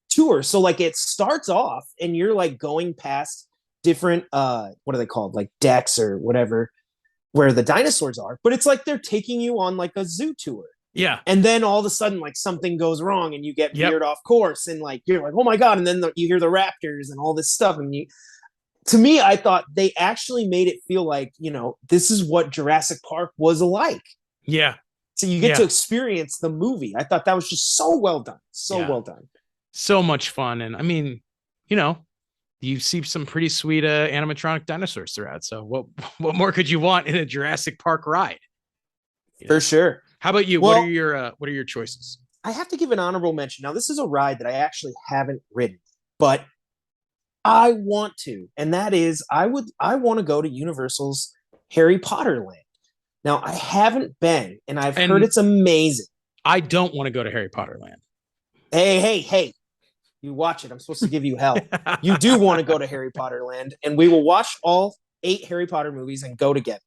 tour. So like it starts off and you're like going past different what are they called? Like decks or whatever, where the dinosaurs are, but it's like they're taking you on like a zoo tour. Yeah. And then all of a sudden like something goes wrong and you get veered off course and like you're like, oh my God. And then you hear the raptors and all this stuff. And to me, I thought they actually made it feel like, this is what Jurassic Park was like. Yeah. So you get to experience the movie. I thought that was just so well done. Well done. So much fun. And I mean, you see some pretty sweet animatronic dinosaurs throughout. So what more could you want in a Jurassic Park ride? For sure. How about you? Well, what are your choices? I have to give an honorable mention. Now, this is a ride that I actually haven't ridden, but I want to, and that is I want to go to Universal's Harry Potter Land. Now, I haven't been, and I've heard And it's amazing. I don't want to go to Harry Potter Land. Hey, you watch it. I'm supposed to give you hell. You do want to go to Harry Potter Land, and we will watch all 8 Harry Potter movies and go together.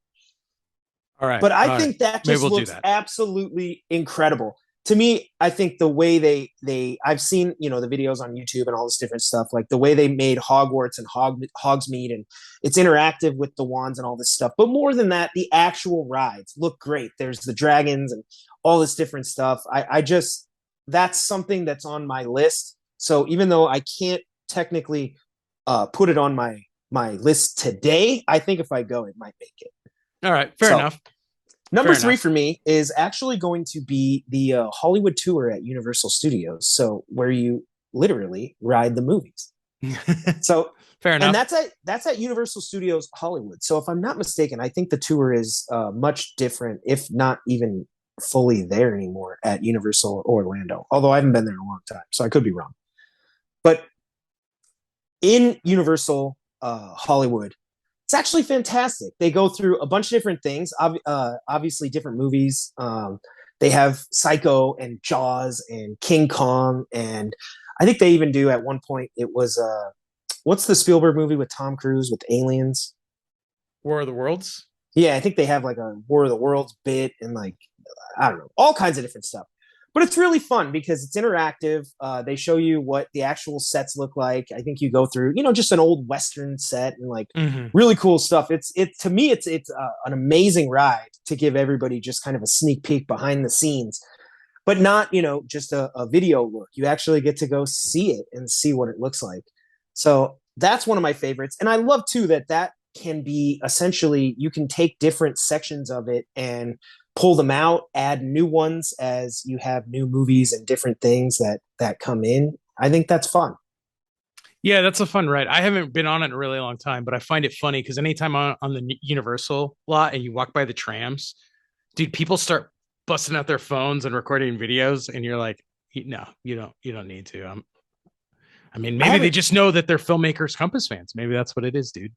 All right. But I all think right. that Maybe just we'll do looks that. absolutely incredible. To me, I think the way they I've seen, the videos on YouTube and all this different stuff, like the way they made Hogwarts and Hogsmeade, and it's interactive with the wands and all this stuff. But more than that, the actual rides look great. There's the dragons and all this different stuff. I just that's something that's on my list. So even though I can't technically put it on my list today, I think if I go, it might make it. All right. Fair So, enough. Number Fair 3 enough. for me is actually going to be the Hollywood tour at Universal Studios. So where you literally ride the movies. So, Fair and enough. that's at Universal Studios Hollywood. So if I'm not mistaken, I think the tour is much different, if not even fully there anymore at Universal Orlando. Although I haven't been there in a long time, so I could be wrong. But in Universal Hollywood, it's actually fantastic. They go through a bunch of different things, obviously different movies. They have Psycho and Jaws and King Kong, and I think they even do at one point. It was what's the Spielberg movie with Tom Cruise with aliens? War of the Worlds. Yeah, I think they have like a War of the Worlds bit, and like I don't know, all kinds of different stuff. But it's really fun because it's interactive. They show you what the actual sets look like. I think you go through, just an old Western set and like Mm-hmm. really cool stuff. It's to me, it's an amazing ride to give everybody just kind of a sneak peek behind the scenes, but not just a video look. You actually get to go see it and see what it looks like. So that's one of my favorites, and I love too that can be essentially you can take different sections of it and pull them out, add new ones as you have new movies and different things that come in. I think that's fun. Yeah, that's a fun ride. I haven't been on it in a really long time, but I find it funny because anytime on the Universal lot and you walk by the trams, dude, people start busting out their phones and recording videos, and you're like, no, you don't need to. I mean, I maybe they haven't just know that they're filmmakers, Compass fans. Maybe that's what it is, dude.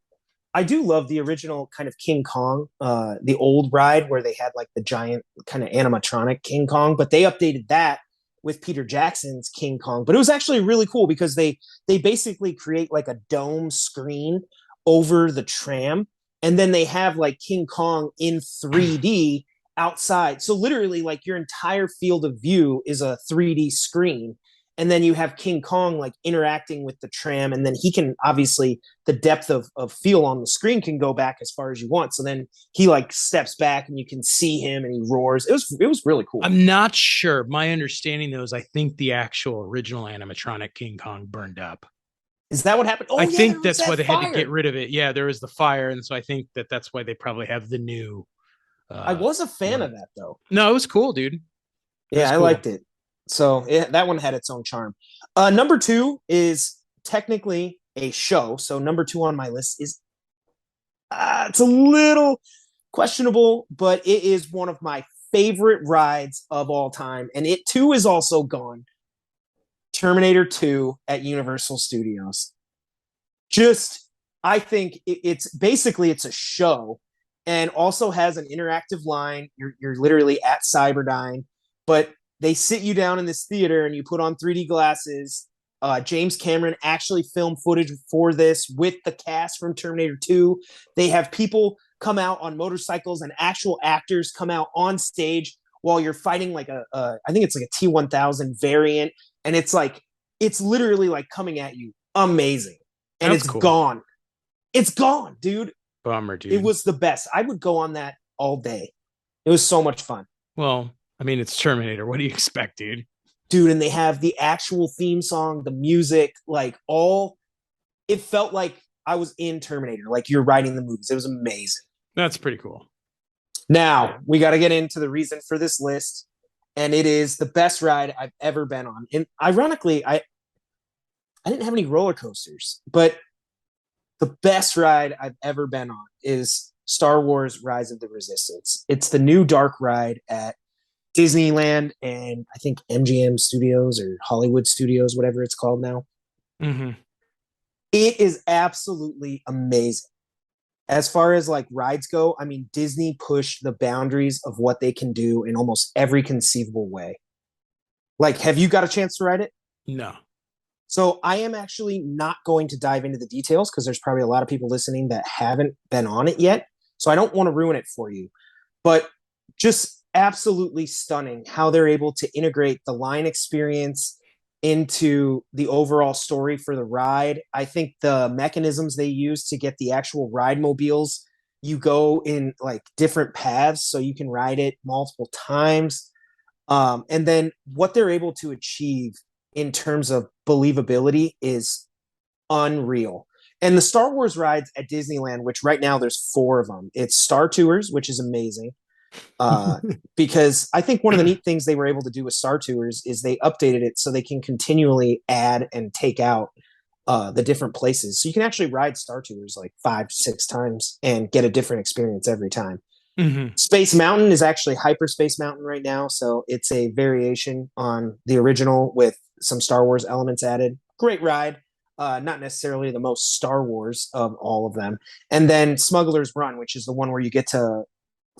I do love the original kind of King Kong, the old ride where they had like the giant kind of animatronic King Kong, but they updated that with Peter Jackson's King Kong. But it was actually really cool because they basically create like a dome screen over the tram, and then they have like King Kong in 3D outside. So literally, like your entire field of view is a 3D screen. And then you have King Kong like interacting with the tram, and then he can obviously the depth of feel on the screen can go back as far as you want. So then he like steps back and you can see him and he roars. It was really cool. I'm not sure. My understanding though is I think the actual original animatronic King Kong burned up. Is that what happened? Oh I yeah, there think was that's that why they had to get fire. rid of it. Yeah, there was the fire, and so I think that's why they probably have the new. I was a fan one. of that though. No, it was cool, dude. It Yeah, was I cool. liked it. So that one had its own charm. Number 2 is technically a show. So number 2 on my list is it's a little questionable, but it is one of my favorite rides of all time, and it too is also gone. Terminator 2 at Universal Studios. Just, I think it's basically it's a show, and also has an interactive line. You're literally at Cyberdyne, but they sit you down in this theater and you put on 3D glasses. James Cameron actually filmed footage for this with the cast from Terminator 2. They have people come out on motorcycles and actual actors come out on stage while you're fighting like I think it's like a T-1000 variant, and it's literally like coming at you. Amazing. And That's it's cool. gone. It's gone, dude. Bummer, dude. It was the best. I would go on that all day. It was so much fun. Well, I mean, it's Terminator. What do you expect, dude? Dude, and they have the actual theme song, the music, like all it felt like I was in Terminator, like you're writing the movies. It was amazing. That's pretty cool. Now, we got to get into the reason for this list, and it is the best ride I've ever been on. And ironically, I didn't have any roller coasters, but the best ride I've ever been on is Star Wars Rise of the Resistance. It's the new dark ride at Disneyland and I think MGM Studios or Hollywood Studios, whatever it's called now. Mm-hmm. It is absolutely amazing. As far as like rides go, I mean, Disney pushed the boundaries of what they can do in almost every conceivable way. Like, have you got a chance to ride it? No. So I am actually not going to dive into the details because there's probably a lot of people listening that haven't been on it yet. So I don't want to ruin it for you. But just absolutely stunning how they're able to integrate the line experience into the overall story for the ride. I think the mechanisms they use to get the actual ride mobiles, you go in like different paths so you can ride it multiple times. And then what they're able to achieve in terms of believability is unreal. And the Star Wars rides at Disneyland, which right now there's 4 of them. It's Star Tours, which is amazing. Because I think one of the neat things they were able to do with Star Tours is they updated it so they can continually add and take out the different places. So you can actually ride Star Tours like 5-6 times and get a different experience every time. Mm-hmm. Space Mountain is actually Hyperspace Mountain right now. So it's a variation on the original with some Star Wars elements added. Great ride. Not necessarily the most Star Wars of all of them. And then Smuggler's Run, which is the one where you get to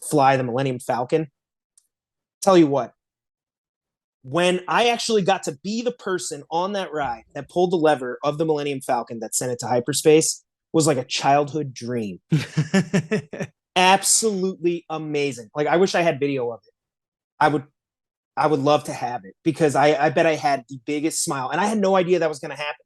fly the Millennium Falcon. Tell you what, when I actually got to be the person on that ride that pulled the lever of the Millennium Falcon that sent it to hyperspace was like a childhood dream. Absolutely amazing. Like, I wish I had video of it. I would love to have it because I bet I had the biggest smile and I had no idea that was going to happen.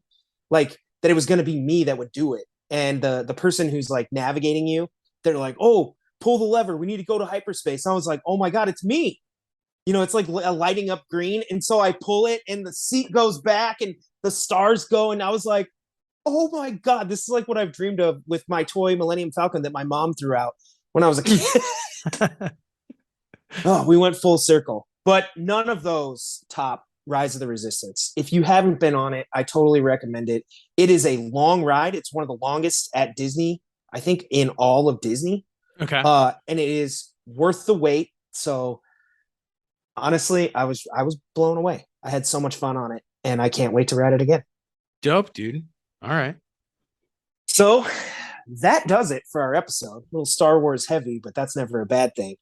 Like, that it was going to be me that would do it. And the person who's like navigating you, they're like, oh, pull the lever. We need to go to hyperspace. And I was like, oh my God, it's me. You know, it's like a lighting up green. And so I pull it and the seat goes back and the stars go. And I was like, oh my God, this is like what I've dreamed of with my toy Millennium Falcon that my mom threw out when I was a kid. Oh, we went full circle. But none of those top Rise of the Resistance. If you haven't been on it, I totally recommend it. It is a long ride. It's one of the longest at Disney, I think, in all of Disney. Okay. And it is worth the wait. So honestly, I was blown away. I had so much fun on it, and I can't wait to ride it again. Dope, dude. All right. So that does it for our episode. A little Star Wars heavy, but that's never a bad thing.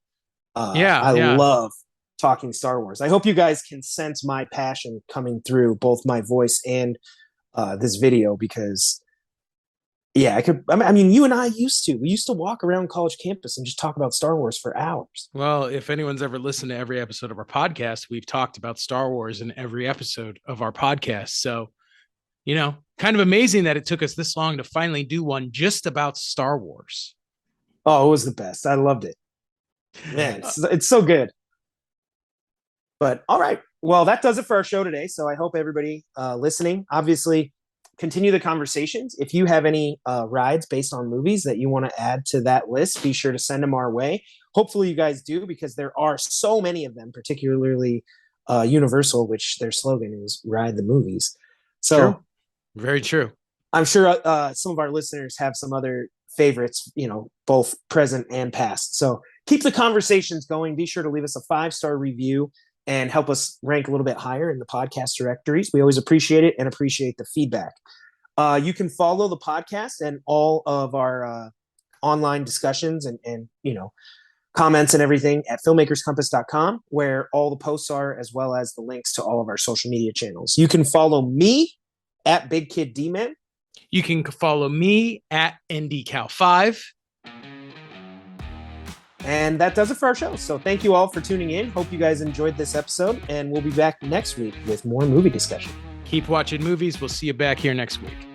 I love talking Star Wars. I hope you guys can sense my passion coming through both my voice and this video because, yeah, I mean, you and I we used to walk around college campus and just talk about Star Wars for hours. Well, if anyone's ever listened to every episode of our podcast, we've talked about Star Wars in every episode of our podcast. So, you know, kind of amazing that it took us this long to finally do one just about Star Wars. Oh, it was the best. I loved it. Man, it's so good. But all right. Well, that does it for our show today. So I hope everybody listening, obviously, continue the conversations. If you have any rides based on movies that you want to add to that list, be sure to send them our way. Hopefully you guys do, because there are so many of them, particularly Universal, which their slogan is "Ride the Movies." So, true. Very true. I'm sure some of our listeners have some other favorites, you know, both present and past. So keep the conversations going. Be sure to leave us a 5-star review and help us rank a little bit higher in the podcast directories. We always appreciate it and appreciate the feedback. You can follow the podcast and all of our online discussions and you know, comments and everything at filmmakerscompass.com, where all the posts are, as well as the links to all of our social media channels. You can follow me at Big Kid D-Man. You can follow me at NDCal5. And that does it for our show. So thank you all for tuning in. Hope you guys enjoyed this episode, and we'll be back next week with more movie discussion. Keep watching movies. We'll see you back here next week.